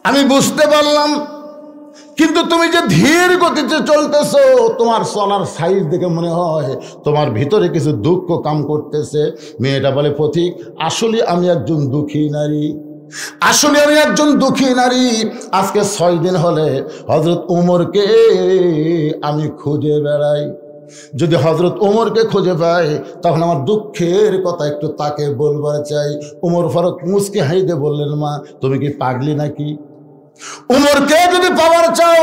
আমি বুঝতে পারলাম, কিন্তু তুমি যে ধীর গতিতে চলতেছো, তোমার চলার সাইজ দেখে মনে হয় তোমার ভিতরে কিছু দুঃখ কাম করতেছে। মেয়েটা বলে, পথিক, আসলে আমি একজন দুঃখী নারী, আসলে আমি একজন দুঃখী নারী। আজকে 6 দিন হলে হযরত উমরকে আমি খুঁজে বেড়াই। যদি হযরত উমরকে খুঁজে পাই, তখন আমার দুঃখের কথা একটু তাকে বলবার চাই। উমর ফারুক মুচকি হাসিয়ে বললেন, মা তুমি কি পাগলি নাকি? উমরকে যদি পাওয়ার চাও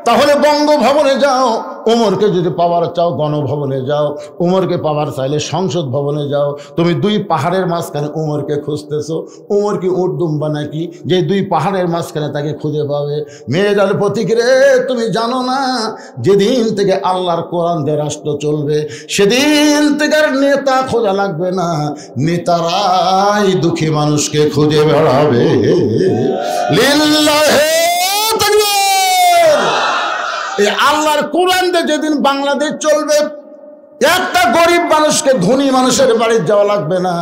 তাহলে বঙ্গভবনে যাও, উমরকে যদি পাওয়ার চাও গণভবনে যাও, উমরকে পাওয়ার চাইলে সংসদ ভবনে যাও। তুমি 2 পাহাড়ের মাঝখানে উমরকে খুঁজতেছো। উমর কি উর্দুম্বা নাকি যে 2 পাহাড়ের মাঝখানে তাকে খুঁজে পাবে? মেয়ে গেল, পথিক রে, তুমি জানো না যেদিন থেকে আল্লাহর কোরআন দিয়ে রাষ্ট্র চলবে, সেদিন থেকে আর নেতা খোঁজা লাগবে না, নেতারাই দুঃখী মানুষকে খুঁজে বেড়াবে। লিল্লাহি তাকবীর। এই আল্লাহর কোরআন দিয়ে যেদিন বাংলাদেশ চলবে, একটা গরিব মানুষকে ধনী মানুষের বাড়ি যাওয়া লাগবে না,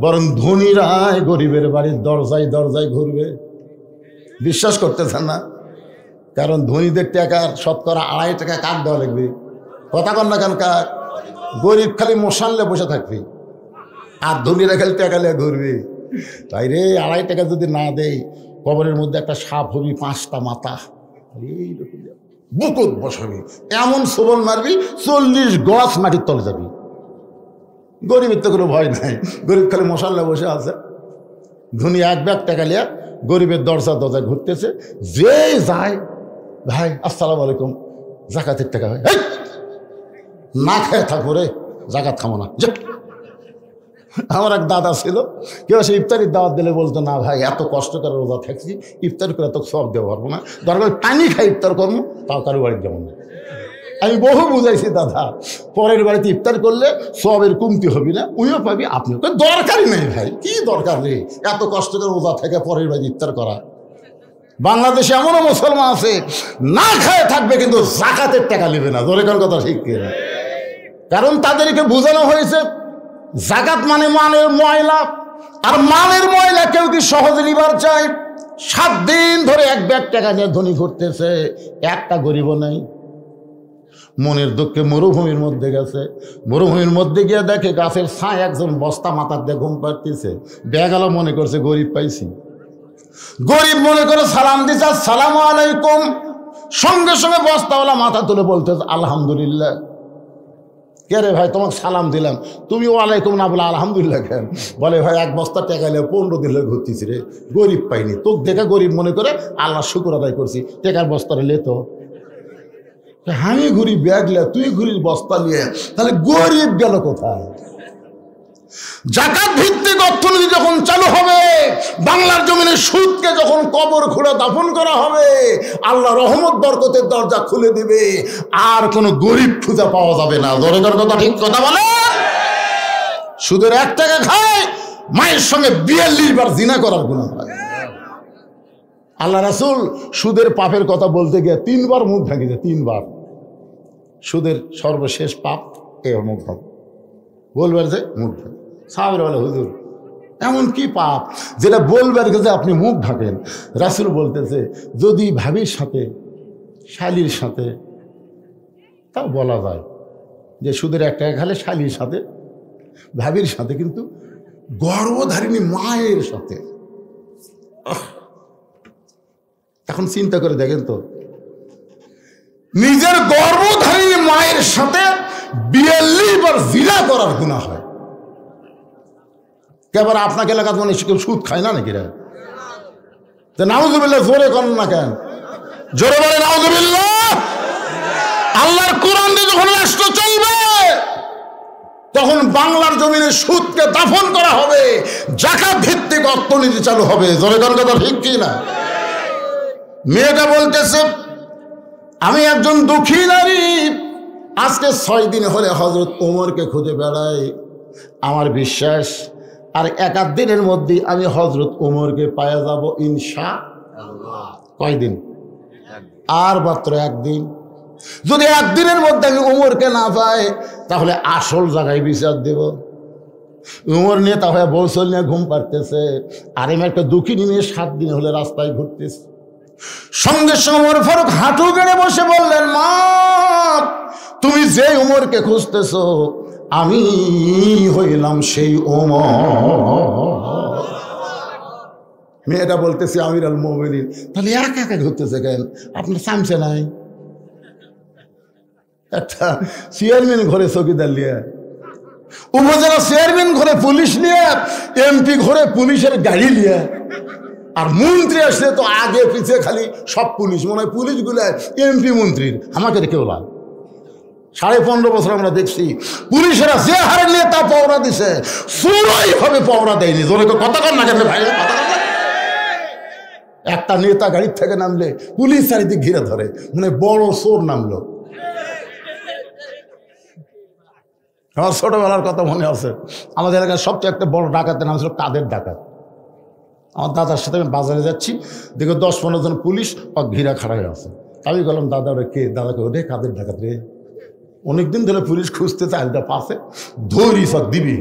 বরং ধনীরাই গরিবের বাড়ির দরজায় দরজায় ঘুরবে। বিশ্বাস করতেছেন না? কারণ ধনীদের টাকার শতকরা 2.5 টাকা কাক দেওয়া লাগবে। কথা কন না কেন? কাক? গরিব খালি মশানলে বসে থাকবে, আর ধনীরা খালি টাকা নিয়ে ঘুরবে। তাই রে, 2.5 টাকা যদি না দেয়, কবরের মধ্যে একটা সাপ হবি, 5টা মাথা, এইরকম বুকুত বসাবি, এমন সবল মারবি 40 গজ মাটির তলে যাবি। গরিবের তো কোনো ভয় নাই, গরিব খালি মশাল্লা বসে আছে। ধনী 1 ব্যাগ টাকা লিয়া গরিবের দরজা দরজায় ঘুরতেছে। যে যায়, ভাই আসসালামু আলাইকুম, জাকাতের টাকা হয়, না খেয়ে থাকবো রে, জাকাত খাবো না। আমার এক দাদা ছিল, কেউ সে ইফতারির দাওয়াত দিলে বলতো, না ভাই এত কষ্ট করে রোজা থাকছি, ইফতার করে এত সব দেওয়া পারবো না, দরকার পানি খাই ইফতার করবো, তাও কারো বাড়ির যেমন না। আমি বহু বুঝাইছি, দাদা পরের বাড়িতে ইফতার করলে সবের কমতি হবি না, উইও পাবি, আপনিও দরকারই নেই ভাই, কি দরকার রে এত কষ্ট করে রোজা থেকে পরের বাড়ি ইফতার করা। বাংলাদেশে এমনও মুসলমান আছে না খায় থাকবে, কিন্তু জাকাতের টাকা নেবে না। দরকার কথা ঠিক কিনা? কারণ তাদেরকে বোঝানো হয়েছে জাকাত মানে মালের ময়লা, আর মালের ময়লা কেউ কি সহজে নিবার চায়? 7 দিন ধরে 1 ব্যাগ টাকা নিয়ে ধনী ঘুরতেছে, একটা গরিবও নাই। মনের দুঃখে মরুভূমির মধ্যে গেছে, মরুভূমির মধ্যে গিয়ে দেখে গাছের ছায় একজন বস্তা মাথার দিয়ে ঘুম পাড়তেছে। ব্যাগালো মনে করছে গরিব পাইছি, গরিব মনে করে সালাম দিচ্ছে, আসসালামু আলাইকুম। সঙ্গে সঙ্গে বস্তাওয়ালা মাথা তুলে বলতেছে, আলহামদুলিল্লাহ। কে রে ভাই, তোমাকে সালাম দিলাম, তুমি ওয়ালাইকুম না বলে আলহামদুলিল্লাহ কেন? বলে, ভাই 1 বস্তা টাকা নিয়ে 15 দিন ঘুরতেছি রে, গরিব পাইনি, তোকে দেখে গরিব মনে করে আল্লাহ শুকুর আদায় করছি, টাকার বস্তাটা লে তো। আমি ঘুরি ব্যাগ লিয়া, তুই ঘুরির বস্তা নিয়ে, তাহলে গরিব গেল কোথায়? জাকাত ভিত্তিক অর্থনীতি যখন চালু হবে, বাংলার জমিনে সুদকে যখন কবর খুঁড়ে দাফন করা হবে, আল্লাহ রহমত বরকতের দরজা খুলে দিবে, আর কোনো গরিব খুঁজে পাওয়া যাবে না। দরকার কথা ঠিক কথা বলে। সুদের 1 টাকা খায়, মায়ের সঙ্গে 42 বার জিনা করার গুনাহ হয়। আল্লাহ রাসূল সুদের পাপের কথা বলতে গিয়ে 3 বার মুখ ঢাকিয়েছে, 3 বার। সুদের সর্বশেষ পাপ এ মুখ ঢাক বলবার যে মুখ ঢাক। সাহাবীরা বলে, হুজুর এমন কি পাপ যেটা বলবার গেছে আপনি মুখ ঢাকেন? রাসূল বলতেছে, যদি ভাবির সাথে, শালীর সাথে, তাও বলা যায় যে সুদের 1 টাকা খালে শালীর সাথে, ভাবির সাথে, কিন্তু গর্ভধারিণী মায়ের সাথে, এখন চিন্তা করে দেখেন তো, নিজের গর্ভধারিণী মায়ের সাথে 42 বার জিনা করার গুনাহ হয়। কেবল আপনাকে এলাকাতে মনে কেউ সুদ খায় না নাকি রে? তো নাউজুবিল্লাহ জোরে করেন না কেন? জোরে বলে নাউজুবিল্লাহ। আল্লাহর কোরআন দিয়ে যখন রাষ্ট্র চলবে, তখন বাংলার জমিনে সুদকে দাফন করা হবে, জাকাত ভিত্তিক অর্থনীতি চালু হবে। জোরে করেন কথা ঠিক কি না? মেয়েটা বলতেছে, আমি একজন দুঃখী নারী, আজকে 6 দিন হলে হযরত ওমরকে খুঁজে বেড়াই। আমার বিশ্বাস আর 1-8 দিনের মধ্যে আমি হযরত ওমরকে পাওয়া যাব ইনশাআল্লাহ। কয়দিন? আর মাত্র 1 দিন। যদি 1 দিনের মধ্যে আমি ওমরকে না পাই, তাহলে আসল জায়গায় বিচার দেব। ওমর নেতা হয়ে বৌসল নিয়ে ঘুম পাড়তেছে, আর আমি একটা দুঃখিনী নিয়ে 7 দিন হলে রাস্তায় ঘুরতেছি। সঙ্গে সঙ্গে ওমর ফারুক হাঁটু গেড়ে বসে বললেন, মা তুমি যে ওমরকে খুঁজতেছো আমি হইলাম সেই ওমর। মেয়েটা বলতেছি আমিরুল মুমিনিন, তাহলে একা একা ঘুরতেছে কেন? আপনার চামচে নাই? একটা চেয়ারম্যান ঘরে চৌকিদার নিয়ে, উপজেলা চেয়ারম্যান ঘরে পুলিশ নিয়ে, এমপি ঘরে পুলিশের গাড়ি নিয়ে, আর মন্ত্রী আসলে তো আগে পিছিয়ে খালি সব পুলিশ, মনে হয় পুলিশগুলো এমপি মন্ত্রীর। আমাকে রেখে ওলা 15.5 বছর আমরা দেখছি পুলিশেরা যে হারে নিয়ে তা পাওনা দিছে, চোরাই ভাবে পাওনা দেয়নি। জোরে কথা কর না কেন ভাই? একটা নেতা গাড়ির থেকে নামলে পুলিশ চারিদিক ঘিরে ধরে, মানে বড় চোর নামলো। আমার ছোটবেলার কথা মনে আছে, আমাদের এলাকার সবচেয়ে একটা বড় ডাকাতের নাম ছিল কাদের ডাকাত। আমার দাদার সাথে আমি বাজারে যাচ্ছি, দেখো 10-15 জন পুলিশ ঘিরা খাড়া হয়ে আছে। আমি বললাম, দাদা ওরে কে? দাদাকে ওরে কাদের ডাকাত রে। অনেকদিন ধরে পুলিশ খুঁজতে চাইটা পাশে ধরি সব দিবি।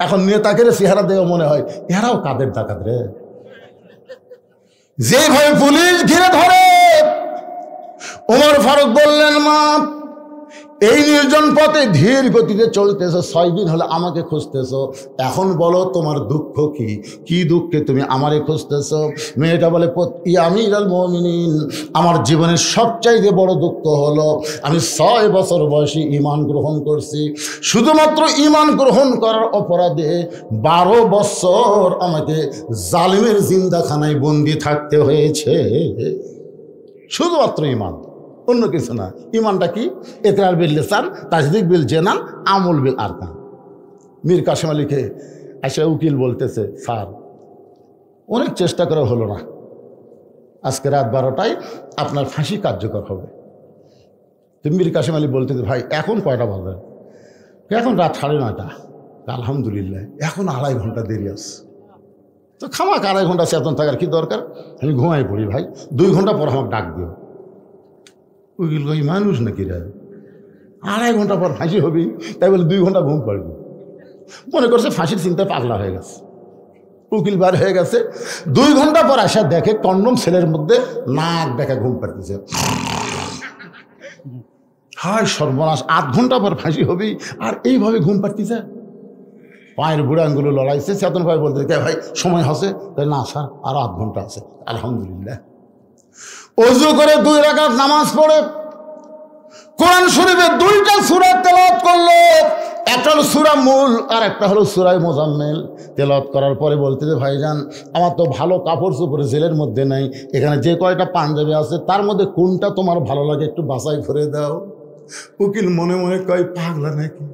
এখন নেতাকে চেহারা দেওয়া মনে হয় এরাও কাদের ডাকাত রে। যেভাবে পুলিশ ঘিরে ধরে, ওমর ফারুক বললেন, মা এই নির্জন পথে ধীর গতিতে চলতেছো, 6 দিন হলে আমাকে খুঁজতেছো, এখন বলো তোমার দুঃখ কি? কি দুঃখে তুমি আমারে খুঁজতেছো? মেয়েটা বলে, আমিরুল মুমিনিন, আমার জীবনের সবচাইতে বড় দুঃখ হলো আমি 6 বছর বয়সে ঈমান গ্রহণ করছি। শুধুমাত্র ঈমান গ্রহণ করার অপরাধে 12 বছর আমাকে জালিমের জিন্দাখানায় বন্দি থাকতে হয়েছে। শুধুমাত্র ঈমান, অন্য কিছু না। ঈমানটা কি? ইকরার বিল লিসান, তাসদীক বিল জানান, আমল বিল আরকান। মীর কাসেম আলীকে এসে উকিল বলতেছে, স্যার অনেক চেষ্টা করা হলো না, আজকে রাত 12টায় আপনার ফাঁসি কার্যকর হবে। তো মীর কাসেম আলী বলতেছে, ভাই এখন কয়টা বাজে? এখন রাত 9:30। আলহামদুলিল্লাহ, এখন 2.5 ঘন্টা দেরি আছে। তো খামাক 2.5 ঘন্টা চেতন থাকার কি দরকার? আমি ঘুমাই পড়ি ভাই, 2 ঘন্টা পর আমাকে ডাক দিও। উকিল কই, মানুষ নাকি রে? 2.5 ঘন্টা পর ফাঁসি হবি, তাই বলে 2 ঘন্টা ঘুম পাড়বি? মনে করছে ফাঁসির চিন্তায় পাগলা হয়ে গেছে। উকিল বার হয়ে গেছে, 2 ঘন্টা পর আসা দেখে কন্ডম ছেলের মধ্যে নাক দেখা ঘুম পাড়তেছে। হায় সর্বনাশ, 8 ঘন্টা পর ফাঁসি হবি আর এইভাবে ঘুম পাড়তেছে। পায়ের বুড়াঙ্গুলো লড়াইছে। চেতন ভাই বলতে, কে ভাই সময় আছে? না স্যার, আরো 8 ঘন্টা আছে। আলহামদুলিল্লাহ। ওযু করে 2 রাকাত নামাজ পড়ে কোরআন শরীফের 2টা সূরা তেলাওয়াত করলো। একটা হলো সূরা মূল আর একটা হলো সূরা মুজাম্মিল। তেলাওয়াত করার পরে বলতে যে, ভাইজান আমার তো ভালো কাপড় চোপড় জেলের মধ্যে নাই, এখানে যে কয়টা পাঞ্জাবি আছে তার মধ্যে কোনটা তোমার ভালো লাগে একটু বাছাই করে দাও। উকিল মনে মনে কয়, পাগলা নাকি?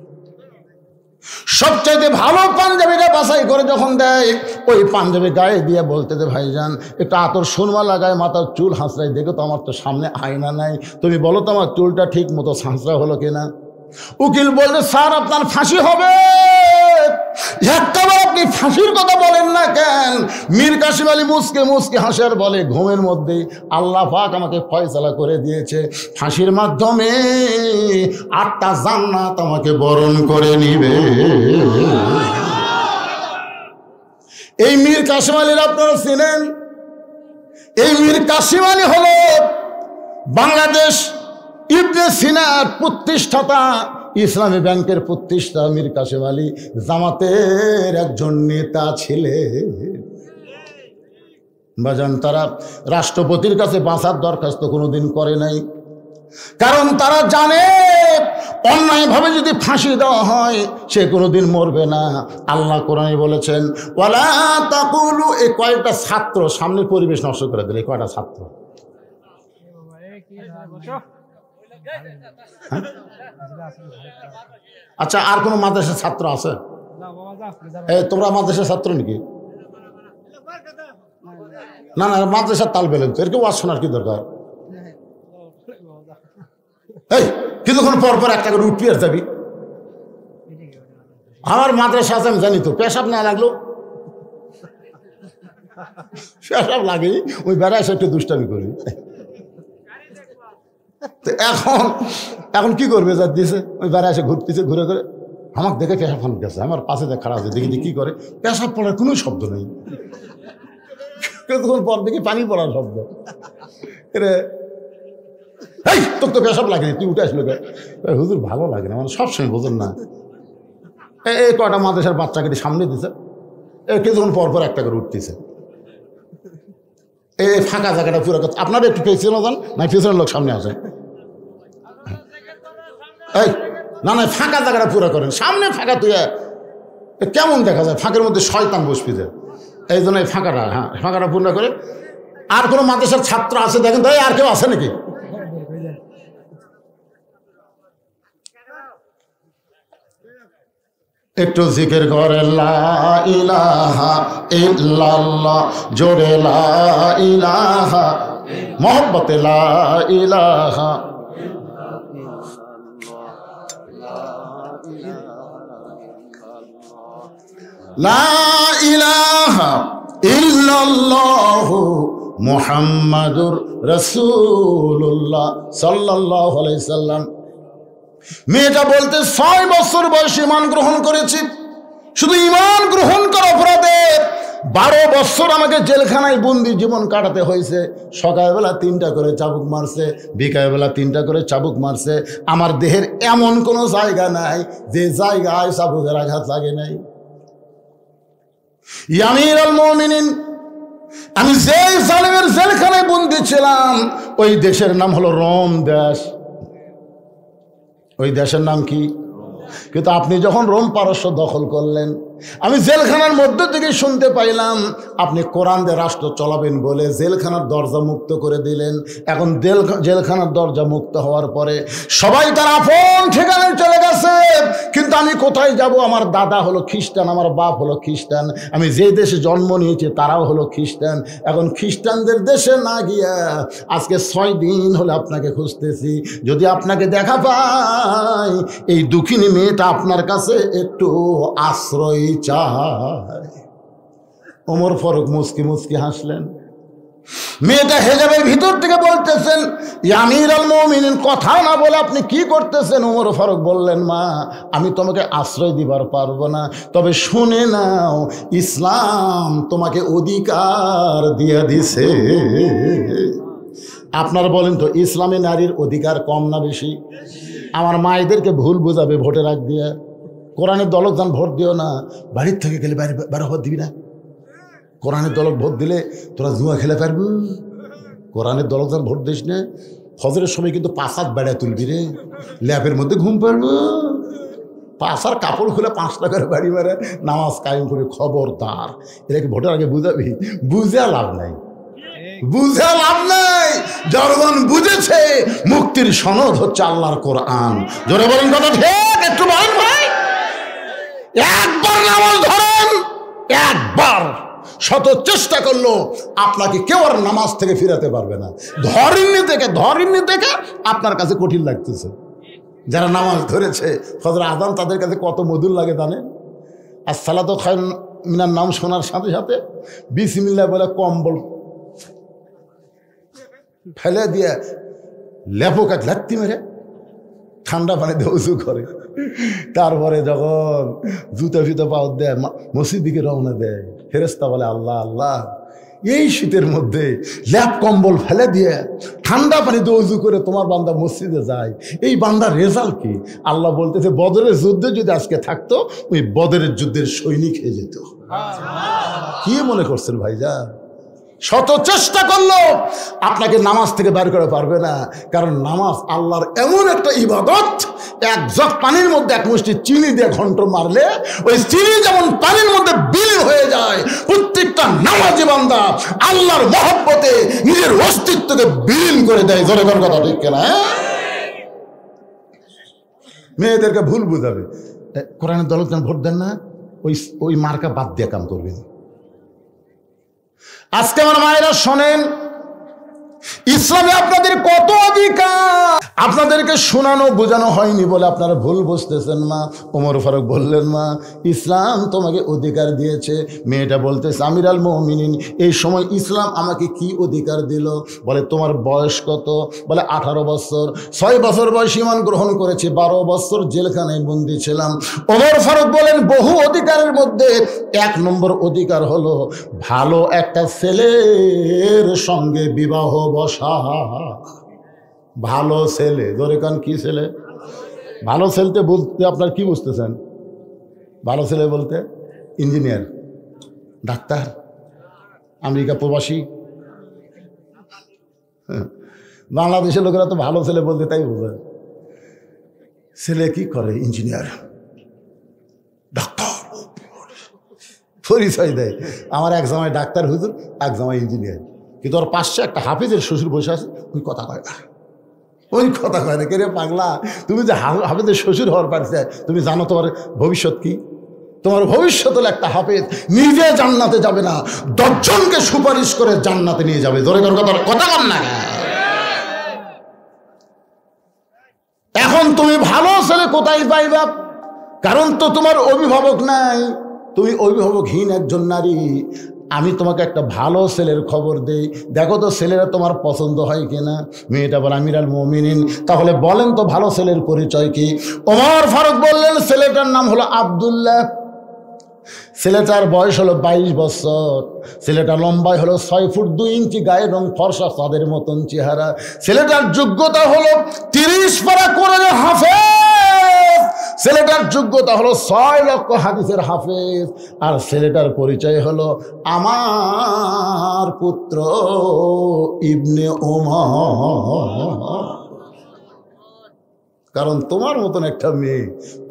সবচাইতে ভালো পাঞ্জাবিটা বাছাই করে যখন দেয়, ওই পাঞ্জাবি গায়ে দিয়ে বলতে দে, ভাইজান একটু আতর সুরমা লাগায় মাথার চুল হাঁচড়াই, দেখো তো আমার তো সামনে আয়না নাই, তুমি বলো তো আমার চুলটা ঠিক মতো হাঁচড়া হলো কিনা। উকিল বলতে, স্যার আপনার ফাঁসি হবে। একটাবার আপনি ফাঁসির কথা বলেন না কেন? মীর কাসেম আলী মুসকে মুসকে হাসার বলে, ঘুমের মধ্যে আল্লাহ পাক আমাকে ফয়সালা করে দিয়েছে, ফাঁসির মাধ্যমে 8টা জান্নাত আমাকে বরণ করে নিবে। এই মীর কাসেম আলীর আপনারা চিনেন? এই মীর কাসেম আলী হলো বাংলাদেশ ইবনে সিনার প্রতিষ্ঠাতা, ইসলামী ব্যাংকের প্রতিষ্ঠাতা মীর কাসেম আলী জামাতের একজন নেতা ছিলেন। বাজান, তারা রাষ্ট্রপতির কাছে বাঁচার দরখাস্ত কোনোদিন করে নাই, কারণ তারা জানে অন্যায়ভাবে যদি ফাঁসি দেওয়া হয় সে কোনোদিন মরবে না। আল্লাহ কোরআনে বলেছেন, ওয়ালা তাকুলু। এই কয়েকটা ছাত্র সামনের পরিবেশ নষ্ট করে দিলে, কয়টা ছাত্র। আচ্ছা, আর কোন মাদ্রাসার ছাত্র আছে? তোমরা মাদ্রাসার ছাত্র নাকি? না না, মাদ্রাসার তাল বেলেন তো, এর কেউ শোনার কি দরকার? এই কিছুক্ষণ পর পর একটা করে উঠবি আর যাবি। আমার মাদ্রাসা আছে আমি জানি তো, পেশাব না লাগলো পেশাব লাগে, ওই বেড়ায় একটু দুষ্টামি করি। তো এখন কি করবে? যা দিয়েছে ওই বেড়ায় এসে ঘুরতেছে, ঘুরে ঘুরে আমাকে দেখে পেশাব ফান গেছে, আমার পাশে দেখ খারাপ আছে, দেখি কি করে, পেশাব পড়ার কোনো শব্দ নেই। কিছুক্ষণ পর দেখি পানি পড়ার শব্দ। রে এই তোর তো পেশাব লাগেনি, তুই উঠে আসলো। হুজুর ভালো লাগে না, মানে সবসময় বোঝেন না। এই কটা মাদ্রাসার বাচ্চাকে সামনে দিছে, কিছুক্ষণ পর পর একটা করে উঠতেছে। এই ফাঁকা জায়গাটা পুরো আপনারা একটু পেছনে যান, না পেছনের লোক সামনে আসে। এই না না, ফাঁকা জায়গাটা পুরো করেন, সামনে ফাঁকা তুই কেমন দেখা যায়, ফাঁকের মধ্যে শয়তান বসবি যায়। এই জন্য এই ফাঁকাটা, হ্যাঁ ফাঁকাটা পূর্ণ করে। আর কোনো মাদ্রাসার ছাত্র আছে দেখেন তো, আর কেউ আছে নাকি? একটু জিকির করে লা ইলাহা ইল্লাল্লাহ, জোরে লা ইলাহা, মোহব্বতে লা ইলাহা। লা ইলাহা ইল্লাল্লাহু মুহাম্মাদুর রাসূলুল্লাহ সাল্লাল্লাহু আলাইহি সাল্লাম। মেয়েটা বলতে 6 বছর বয়সে ঈমান গ্রহণ করেছি। শুধু ঈমান গ্রহণ করা অপরাধে 12 বছর আমাকে জেলখানায় বন্দি জীবন কাটাতে হয়েছে। সকালবেলা 3টা করে চাবুক মারছে, বিকালবেলা 3টা করে চাবুক মারছে। আমার দেহের এমন কোনো জায়গা নাই যে জায়গায় চাবুকের আঘাত লাগে নাই। আমিরুল মুমিনিন, আমি যে জালেমের জেলখানায় বন্দি ছিলাম ওই দেশের নাম হলো রোম দেশ। ওই দেশের নাম কি? কিন্তু আপনি যখন রোম পারস্য দখল করলেন, আমি জেলখানার মধ্য থেকে শুনতে পাইলাম আপনি কোরআন দিয়ে রাষ্ট্র চলাবেন বলে জেলখানার দরজা মুক্ত করে দিলেন। এখন জেলখানার দরজা মুক্ত হওয়ার পরে সবাই তার আপন ঠিকানায় চলে গেছে, কিন্তু আমি কোথায় যাব? আমার দাদা হলো খ্রিস্টান, আমার বাপ হলো খ্রিস্টান, আমি যে দেশে জন্ম নিয়েছি তারাও হলো খ্রিস্টান। এখন খ্রিস্টানদের দেশে না গিয়া আজকে 6 দিন হলে আপনাকে খুঁজতেছি। যদি আপনাকে দেখা পাই, এই দুঃখিনী মেয়েটা আপনার কাছে একটু আশ্রয় চায়। ওমর ফারুক মুস্কি মুস্কি হাসলেন। মেয়েটা হেজাবের ভিতর থেকে বলতেছেন, আমিরুল মুমিনিন, কথা না বলে আপনি কি করতেছেন? ওমর ফারুক বললেন, মা আমি তোমাকে আশ্রয় দিবার পারবো না, তবে শুনে নাও, ইসলাম তোমাকে অধিকার দিয়ে দিছে। আপনারা বলেন তো, ইসলামে নারীর অধিকার কম না বেশি? আমার মায়েদেরকে ভুল বোঝাবে ভোটের আগ দিয়ে। কোরআনের দলক যান ভোট দিও না, বাড়ির থেকে গেলে বাইরে ভোট দিবি না। কোরআনের দলক ভোট দিলে তোরা জুয়া খেলে পারবি। কোরআনের দলক যান ভোট দিস না, ফজরের সময় কিন্তু 5 হাত বেড়া তুলবি রে, ল্যাপের মধ্যে ঘুম পারবো। 5 আর কাপড় খুলে 5 টাকার বাড়ি মারে নামাজ কায়েম করে। খবরদার, এটাকে ভোটের আগে বুঝাবি, বুঝে লাভ নাই, বুঝে লাভ নাই। জনগণ বুঝেছে মুক্তির সনদ হচ্ছে আল্লাহর কোরআন। জোরে বলেন কথা ঠিক? একটু বলেন ভাই। একবার নামাজ ধরেন, একবার শত চেষ্টা করলো আপনাকে কেউ আর নামাজ থেকে ফিরাতে পারবে না। ধরেননি থেকে আপনার কাছে কঠিন লাগতেছে। যারা নামাজ ধরেছে, ফজর আযান তাদের কাছে কত মধুর লাগে জানেন? আসসালাতু খায়রুম মিনান নাম শোনার সাথে সাথে বিসমিল্লাহ বলে কম্বল ফেলে দিয়ে লেপো কাজ লাত্তি মেরে ঠান্ডা পানি দিয়ে উঁচু করে। তারপরে যখন জুতা ফিতা পাও দেয়, মসজিদ দিকে রওনা দেয়, ফেরেশতা বলে আল্লাহ আল্লাহ, এই শীতের মধ্যে ল্যাপ কম্বল ফেলে দিয়ে ঠান্ডা পানি দিয়ে উঁচু করে তোমার বান্দা মসজিদে যায়, এই বান্দার রেজাল্ট কি? আল্লাহ বলতেছে, বদরের যুদ্ধে যদি আজকে থাকতো, ওই বদরের যুদ্ধের সৈনিক হয়ে যেত। কি মনে করছেন ভাইজান? শত চেষ্টা করলো আপনাকে নামাজ থেকে বের করে পারবে না। কারণ নামাজ আল্লাহর এমন একটা ইবাদত, 1 জগ পানির মধ্যে 1 মুষ্টি চিনি দিয়ে ঘন্ট মারলে ওই চিনি যেমন পানির মধ্যে বিলীন হয়ে যায়, প্রত্যেকটা নামাজি বান্দা আল্লাহর মহব্বতে নিজের অস্তিত্বকে বিলীন করে দেয়। জোরে বলার কথা ঠিক কিনা? মেয়েদেরকে ভুল বুঝাবে, কোরআনের দলত ভোট দেন না, ওই মার্কা বাদ দিয়ে কাম করবেন। আজকে আমার মায়েরা শোনেন, ইসলামে আপনাদের কত অধিকার। আপনাদেরকে শোনানো বোঝানো হয়নি বলে আপনারা ভুল বুঝতেছেন মা। ওমর ফারুক বললেন, মা ইসলাম তোমাকে অধিকার দিয়েছে। মেয়েটা বলতেছে, আমির আল মুমিনিন এই সময় ইসলাম আমাকে কি অধিকার দিল? বলে তোমার বয়স কত? বলে 18 বছর। 6 বছর বয়স ঈমান গ্রহণ করেছি, 12 বছর জেলখানায় বন্দী ছিলাম। ওমর ফারুক বলেন, বহু অধিকারের মধ্যে 1 নম্বর অধিকার হলো ভালো একটা ছেলের সঙ্গে বিবাহ বসা। ভালো ছেলে, ধরে কান কি ছেলে? ভালো ছেলেতে বলতে আপনার কি বুঝতেছেন? ভালো ছেলে বলতে ইঞ্জিনিয়ার, ডাক্তার, আমেরিকা প্রবাসী। বাংলাদেশের লোকেরা তো ভালো ছেলে বলতে তাই বোঝে। ছেলে কি করে? ইঞ্জিনিয়ার, ডাক্তার, পরিচয় দেয়। আমার এক জামাই ডাক্তার হুজুর, এক জামাই ইঞ্জিনিয়ার। কিন্তু ওর পাশে একটা হাফিজের শ্বশুর বসে আছে, ওই কথা কয় না, ওই কথা কয় না। কে রে পাগলা, তুমি যে হাফেজের শ্বশুর হওয়ার পারছে, তুমি জানো তোমার ভবিষ্যৎ কি? তোমার ভবিষ্যৎ হলো একটা হাফেজ নিজে জান্নাতে যাবে না, 10 জনকে সুপারিশ করে জান্নাতে নিয়ে যাবে। ধরে কথা কর না। এখন তুমি ভালো ছেলে কোথায় পাইবা? কারণ তো তোমার অভিভাবক নাই, তুমি অভিভাবকহীন একজন নারী। আমি তোমাকে একটা ভালো ছেলের খবর দেই, দেখো তো ছেলেরা তোমার পছন্দ হয় কিনা। মেয়েটা বলে, আমির আল মুমিনিন তাহলে বলেন তো ভালো ছেলের পরিচয় কি? ওমর ফারুক বললেন, ছেলেটার নাম হলো আব্দুল্লাহ। ছেলেটার বয়স হলো 22 বছর। ছেলেটা লম্বায় হলো 6 ফুট 2 ইঞ্চি, গায়ের রং ফর্সা, চাঁদের মতন চেহারা। ছেলেটার যোগ্যতা হলো 30 পারা কোরআনের হাফেজ। ছেলেটার যোগ্যতা হলো 6 লক্ষ হাদিসের হাফেজ। আর ছেলেটার পরিচয় হলো আমার পুত্র ইবনে ওমর। কারণ তোমার মতন একটা মেয়ে,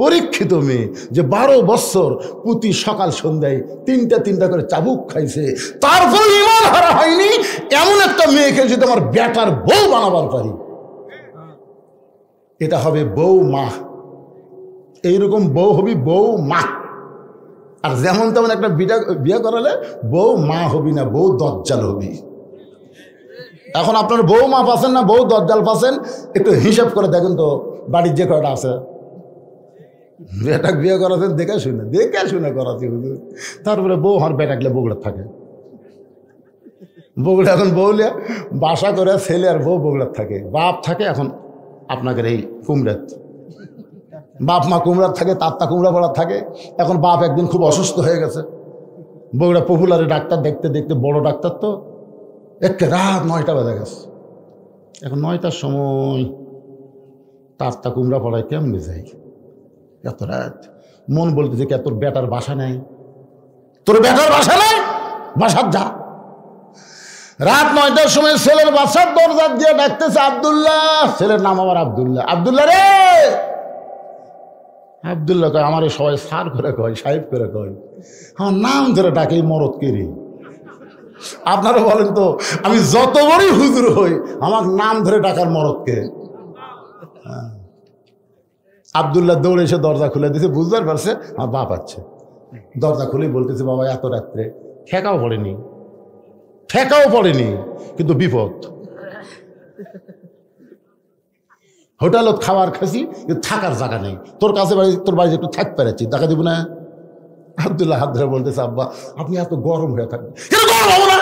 পরীক্ষিত মেয়ে, যে 12 বছর প্রতি সকাল সন্ধ্যায় 3টা করে চাবুক খাইছে, তারপর ঈমান হারা হয়নি, এমন একটা মেয়েকে যদি আমার বেটার বউ বানাবার পারি, এটা হবে বউ মা। এইরকম বউ হবি বউ মা। আর যেমন তেমন একটা বিয়ে করালে বউ মা হবি না, বউ দজ্জাল হবি। এখন আপনার বউ মা পাচ্ছেন না বউ দজ্জাল পাচ্ছেন, একটু হিসাব করে দেখেন তো বাড়ির যে কয়টা আছে। বেটাক বিয়ে করাছেন দেখে শুনে করাচ্ছি হুজুর। তারপরে বউ আমার বেটাকলে বগুড়া থাকে, বগুড়া এখন বউলিয়া বাসা করে ছেলে আর বউ বগুড়ার থাকে। বাপ থাকে এখন আপনাদের এই কুমড়াত, বাপ মা কুমড়ার থাকে, তাত্তা কুমড়া পড়ার থাকে। এখন বাপ একদিন খুব অসুস্থ হয়ে গেছে, বগুড়া পপুলারে ডাক্তার দেখতে দেখতে, বড় ডাক্তার তো, একে রাত 9টা বাজে গেছে। এখন 9টার সময় তাত্তা কুমড়া পড়ায় কেমনে যাই এত রাত? মন বলতেছে কে তোর বেটার বাসা নেই, তোর বেটার বাসা নেই, বাসার যা। রাত 9টার সময় ছেলের বাসার দরজা দিয়ে ডাকতেছে, আব্দুল্লাহ। ছেলের নাম আমার আব্দুল্লাহ। আব্দুল্লাহ রে। আব্দুল্লাহ কয়, আমার সবাই স্যার করে কয়, সাহেব করে কয়, আমার নাম ধরে ডাকে মরদ কেরি। আপনারা বলেন তো, আমি যত বড়ই হুজুর হই, আমার নাম ধরে ডাকার মরদকে। আব্দুল্লাহ দৌড়ে এসে দরজা খুলে দিয়েছে, বুঝতে পারছে আমার বাপ আছে। দরজা খুলে বলতেছে, বাবা এত রাত্রে ঠেকাও পড়েনি, কিন্তু বিপদ। হোটেলত খাবার খাসি, কিন্তু থাকার জায়গা নেই। তোর কাছে বাড়ি, তোর বাড়িতে একটু থাকতে পেরেছি, দেখা দিব না? আব্দুল্লাহ হাত ধরে বলতেছে, আব্বা আপনি এত গরম হয়ে থাকবেন। গরম হবো না,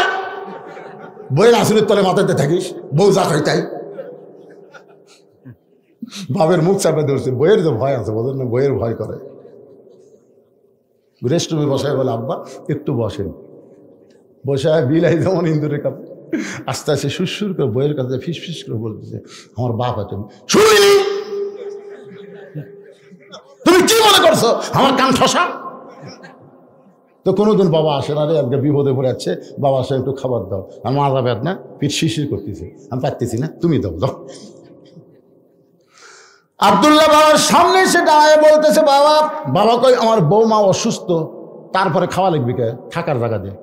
বইয়ের আসনের তলে মাথাতে থাকিস, বউ যা খাই তাই। বাবের মুখ চাপে ধরছে, বইয়ের যে ভয় আছে, বোঝেন না, বইয়ের ভয় করে। রেস্টরুমে বসায় বলে, আব্বা একটু বসেন। বসায় বিলাই যেমন ইন্দুরের কাপ, আস্তে আস্তে সুরসুর করে বইয়ের কাছে ফিস করে বলতেছে, আমার বাপ আছে। শুনিনি? তুমি কি মনে করছো আমার কান ঠসা? তো কোনোদিন বাবা আসে না রে, আজকে বিপদে পড়ে যাচ্ছে, বাবা আসে একটু খাবার দাও। আর মাথা ব্যথা না, পিঠ শিরশির করতেছে, আমি পারতেছি না, তুমি দাও। আব্দুল্লাহ বাবার সামনে এসে দাঁড়ায় বলতেছে, বাবা কই আমার বৌমা অসুস্থ, তারপরে খাওয়া লাগবে কে? থাকার জায়গা দিয়ে।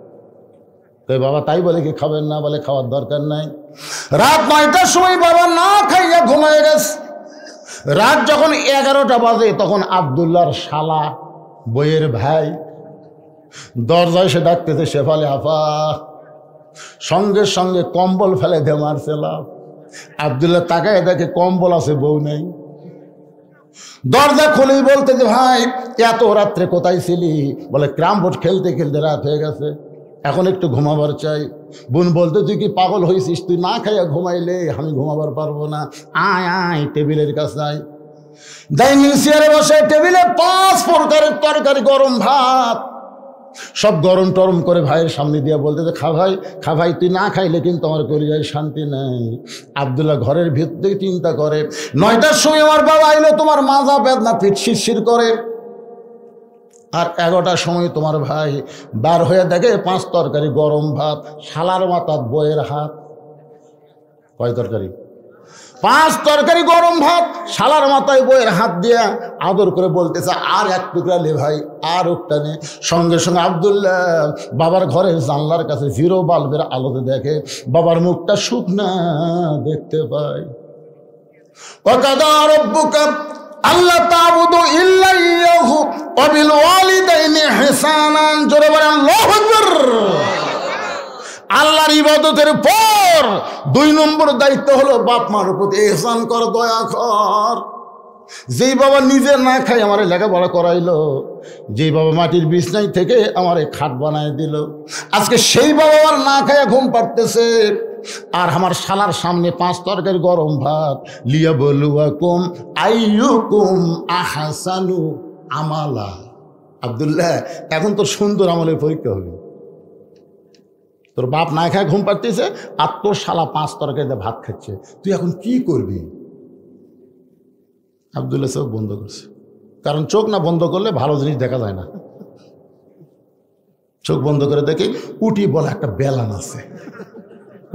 কই বাবা তাই বলে কি খাবেন না? বলে খাওয়ার দরকার নাই। রাত 9টার সময় বাবা না খাইয়া ঘুমায় গেছে। রাত যখন 11টা বাজে, তখন আব্দুল্লাহর শালা, বইয়ের ভাই, দরজায় এসে ডাকতেছে, শেফালি আপা। সঙ্গে সঙ্গে কম্বল ফেলে দিয়ে মারছে লাভ। আব্দুল্লাহ তাকায় দেখে কম্বল আছে, বউ নেই। দরজা খুলেই বলতে যে ভাই এত রাত্রে কোথায় ছিলি? বলে ক্রাম বোর্ড খেলতে খেলতে রাত হয়ে গেছে, এখন একটু ঘুমাবার চাই। বোন বলতে তুই কি পাগল হয়েছিস? তুই না খাইয়া ঘুমাইলে আমি ঘুমাবার পারবো না। আয় আয় টেবিলের কাছে আয়। ডাইনিং চেয়ারে বসে টেবিলে 5 প্রকারের তরকারি, গরম ভাত, সব গরম টরম করে ভাইয়ের সামনে দিয়ে বলতে যে খা ভাই, তুই না খাইলে কিন্তু আমার কলিজায় শান্তি নেই। আব্দুল্লাহ ঘরের ভিতর থেকে চিন্তা করে 9টার সময় আমার বাবা আইলো, তোমার মাজা বেদনা, পিঠ শিরশির করে। আর 11টার সময় তোমার ভাই বার হয়ে দেখে 5 তরকারি গরম ভাত, শালার মাথার বইয়ের হাত। কয় তরকারি? 5 তরকারি গরম ভাত, শালার মাথায় বইয়ের হাত দিয়া আদর করে বলতেছে আর 1 টুকরা লে ভাই, আর একটা নে। সঙ্গে সঙ্গে আব্দুল্লাহ বাবার ঘরের জানলার কাছে 0 বাল্বের আলোতে দেখে বাবার মুখটা শুকনা দেখতে পায়। ওয়াকাদা রাব্বুকা আল্লাহ তা'বুদু ইল্লা ইয়াহু ওয়া বিল ওয়ালিদাইনি ইহসানান। জোরে বলেন আল্লাহু আকবার। আল্লাহর ইবাদতের পর 2 নম্বর দায়িত্ব হলো বাপ মার প্রতি ইহসান কর, দয়া কর। যেই বাবা নিজে না খাই আমারে লেখাপড়া করাইলো, যেই বাবা মাটির বিছনায় থেকে আমারে খাট বানায় দিল, আজকে সেই বাবা আর না খাইয়া ঘুম পাড়তেছে। আর আমার শালার সামনে 5 তরকারি গরম ভাত, লিয়াবলুয়াকুম আইয়ুকুম আহসানু আমালা। আব্দুল্লাহ এখন তোর সুন্দর আমলের পরীক্ষা হবে। তোর বাপ না খায় ঘুম পাড়তেছে আর তোর শালা 5 তরকারিতে ভাত খাচ্ছে, তুই এখন কি করবি? আব্দুল্লাহ চোখ বন্ধ করছে, কারণ চোখ না বন্ধ করলে ভালো জিনিস দেখা যায় না। চোখ বন্ধ করে দেখি উটি বলা একটা বেলান আছে।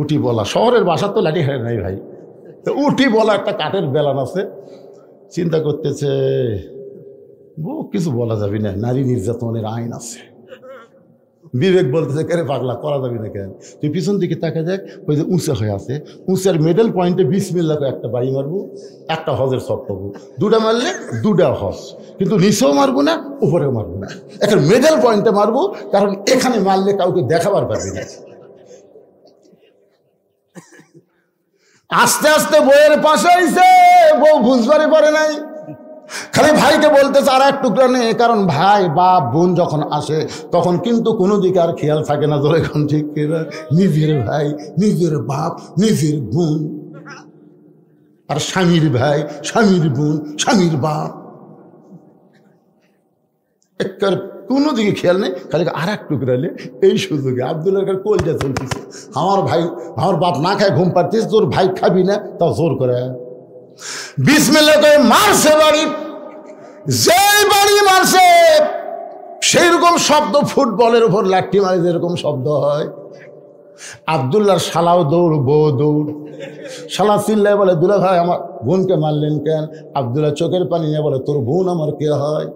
উটি বলা, শহরের বাসার তো লাঠি হারে নাই ভাই, তো উটি বলা একটা কাঠের বেলান আছে। চিন্তা করতেছে কিছু বলা যাবে না, নারী নির্যাতনের আইন আছে। বিবেক বলতেছে কেরে পাগলা, করা যাবে না কেন? তুই পিছন দিকে তাকে দেখ, ওই যে উঁচা হয়ে আছে, উঁচার মিডল পয়েন্টে বিসমিল্লাহ করে একটা বাড়ি মারবো, একটা হজের সব পাবো। 2টা মারলে 2টা হজ, কিন্তু নিচেও মারবো না, উপরেও মারবো না, একটা মিডল পয়েন্টে মারবো, কারণ এখানে মারলে কাউকে দেখাবার পারবি না। আস্তে আস্তে বইয়ের পাশে আইছে, বউ বুঝবারই পারে নাই, খালি ভাইকে বলতেছে আর 1 টুকরা নেই। কারণ ভাই বাপ বোন যখন আসে তখন কিন্তু কোনো দিকে আর খেয়াল থাকে না। ধরে এখন ঠিক কিনা, নিজের ভাই, নিজের বাপ, নিজের বোন, আর স্বামীর ভাই, স্বামীর বোন, স্বামীর বাপ, একবার কোনো দিকে খেয়াল নেই, খালি আর 1 টুকরা নে। এই সুযোগে আব্দুল্লাহ কলজা চলতেছে, আমার ভাই, আমার বাপ না খায় ঘুম পাড়তিস, তোর ভাই খাবি না, তাও জোর করে বিসমিল্লাহ করে মারছে বাড়ি। যেই বাড়ি মারছে সেই রকম শব্দ, ফুটবলের উপর লাঠি মারি যেরকম শব্দ হয়। আব্দুল্লাহর শালাও দৌড়, বউ দৌড়। শালা চিল্লায় বলে দুলা ভাই আমার বোনকে মারলেন কেন? আব্দুল্লাহ চোখের পানি নিয়ে বলে তোর বোন আমার কে হয়?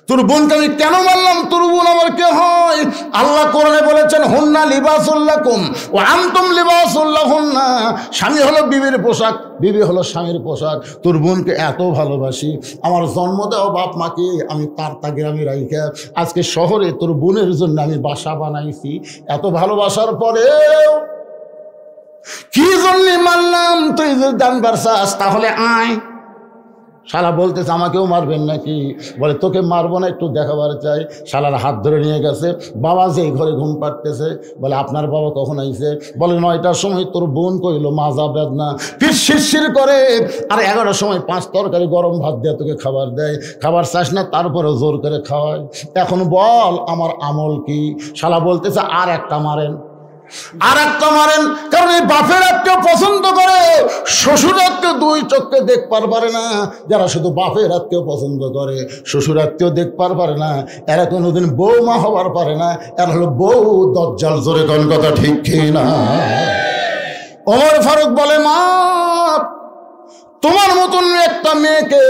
তোর বোনকে আমি কেন মারলাম? তোর বোন আমার কে হয়? আল্লাহ কোরআনে বলেছেন হুন্না লিবাসুল লাকুম ওয়া আনতুম লিবাসুল লাহুন্না। স্বামী হলো বিবির পোশাক, বিবি হলো স্বামীর পোশাক। তোর বোনকে এত ভালোবাসি, আমার জন্ম দেওয়া বাপ মাকে আমি তার তাকে আমি রাইখা আজকে শহরে তোর বোনের জন্য আমি বাসা বানাইছি। এত ভালোবাসার পরেও কি জন্য মারলাম? তুই যদি জানবার চাস তাহলে আয়। শালা বলতেছে আমাকেও মারবেন নাকি? বলে তোকে মারবো না, একটু দেখাবার চাই। শালার হাত ধরে নিয়ে গেছে, বাবা যেই ঘরে ঘুম পাড়তেছে। বলে আপনার বাবা কখন আইছে? বলে 9টার সময়। তোর বোন কইল মাজা বেদনা, পিঠ শিরশির করে। আর 11টার সময় 5 তরকারি গরম ভাত দিয়ে তোকে খাবার দেয়, খাবার চাস না তারপরে জোর করে খাওয়ায়। এখন বল আমার আমল কি? শালা বলতেছে আর 1টা মারেন, আর 1টা মারেন। কারণ এই বাপের আত্মীয় পছন্দ করে, শ্বশুর আত্মীয় 2 চোখকে দেখবার পারে না। যারা শুধু বাপের আত্মীয় পছন্দ করে, শ্বশুর আত্মীয় দেখবার পারে না, এরা কোনোদিন বৌমা হবার পারে না। এরা হলো বউ দজ্জাল। জোরে কোন কথা ঠিক না? ওমর ফারুক বলে মা, তোমার মতন একটা মেয়েকে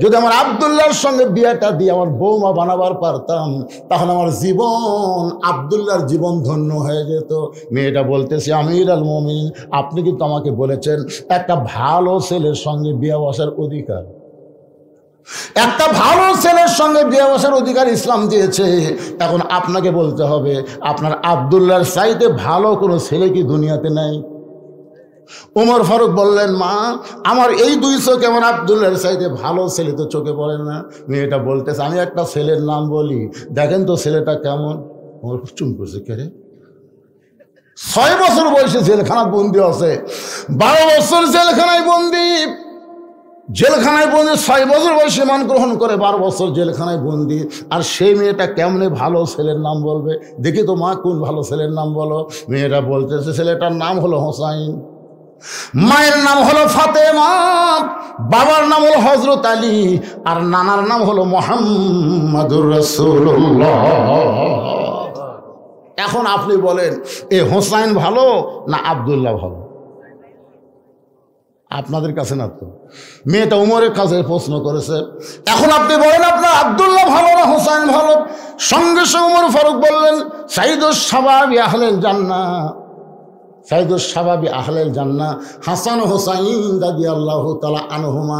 যদি আমার আব্দুল্লাহর সঙ্গে বিয়েটা দিয়ে আমার বৌমা বানাবার পারতাম, তাহলে আমার জীবন, আব্দুল্লাহর জীবন ধন্য হয়ে যেত। মেয়েটা বলতেছে আমির আল মুমিনিন, আপনি কিন্তু আমাকে বলেছেন একটা ভালো ছেলের সঙ্গে বিয়ে বসার অধিকার, একটা ভালো ছেলের সঙ্গে বিয়ে বসার অধিকার ইসলাম দিয়েছে। এখন আপনাকে বলতে হবে আপনার আব্দুল্লাহর চাইতে ভালো কোনো ছেলে কি দুনিয়াতে নাই? ওমর ফারুক বললেন, মা আমার এই 2 চোখ এমন আব্দুল্লাহর চাইতে ভালো ছেলে তো চোখে পড়ে না। মেয়েটা বলতেছে, আমি একটা ছেলের নাম বলি, দেখেন তো ছেলেটা কেমন। ওমর চুম করছে, কে রে? 6 বছর বয়সে জেলখানা বন্দি আছে, 12 বছর জেলখানায় বন্দি। 6 বছর বয়সে মান গ্রহণ করে, 12 বছর জেলখানায় বন্দি। আর সেই মেয়েটা কেমনে ভালো ছেলের নাম বলবে? দেখি তো মা, কোন ভালো ছেলের নাম বলো। মেয়েটা বলতেছে, ছেলেটার নাম হলো হোসাইন, মায়ের নাম হলো ফাতেমা, বাবার নাম হলো হযরত আলী, আর নানার নাম হলো মুহাম্মাদুর রাসূলুল্লাহ। এখন আপনি বলেন, এ হোসাইন ভালো না আব্দুল্লাহ ভালো? আপনাদের কাছে না তো, মেয়েটা উমরের কাছে প্রশ্ন করেছে। এখন আপনি বলেন, আপনার আব্দুল্লাহ ভালো না হোসাইন ভালো? সঙ্গে সঙ্গে উমর ফারুক বললেন, সাইয়্যিদুস শাবাবি আহলিল জান্নাহ, সাইয়্যিদুস শাবাবি আহলিল জান্নাহ হাসান ও হোসাইন রাদিয়াল্লাহু তাআলা আনহুমা।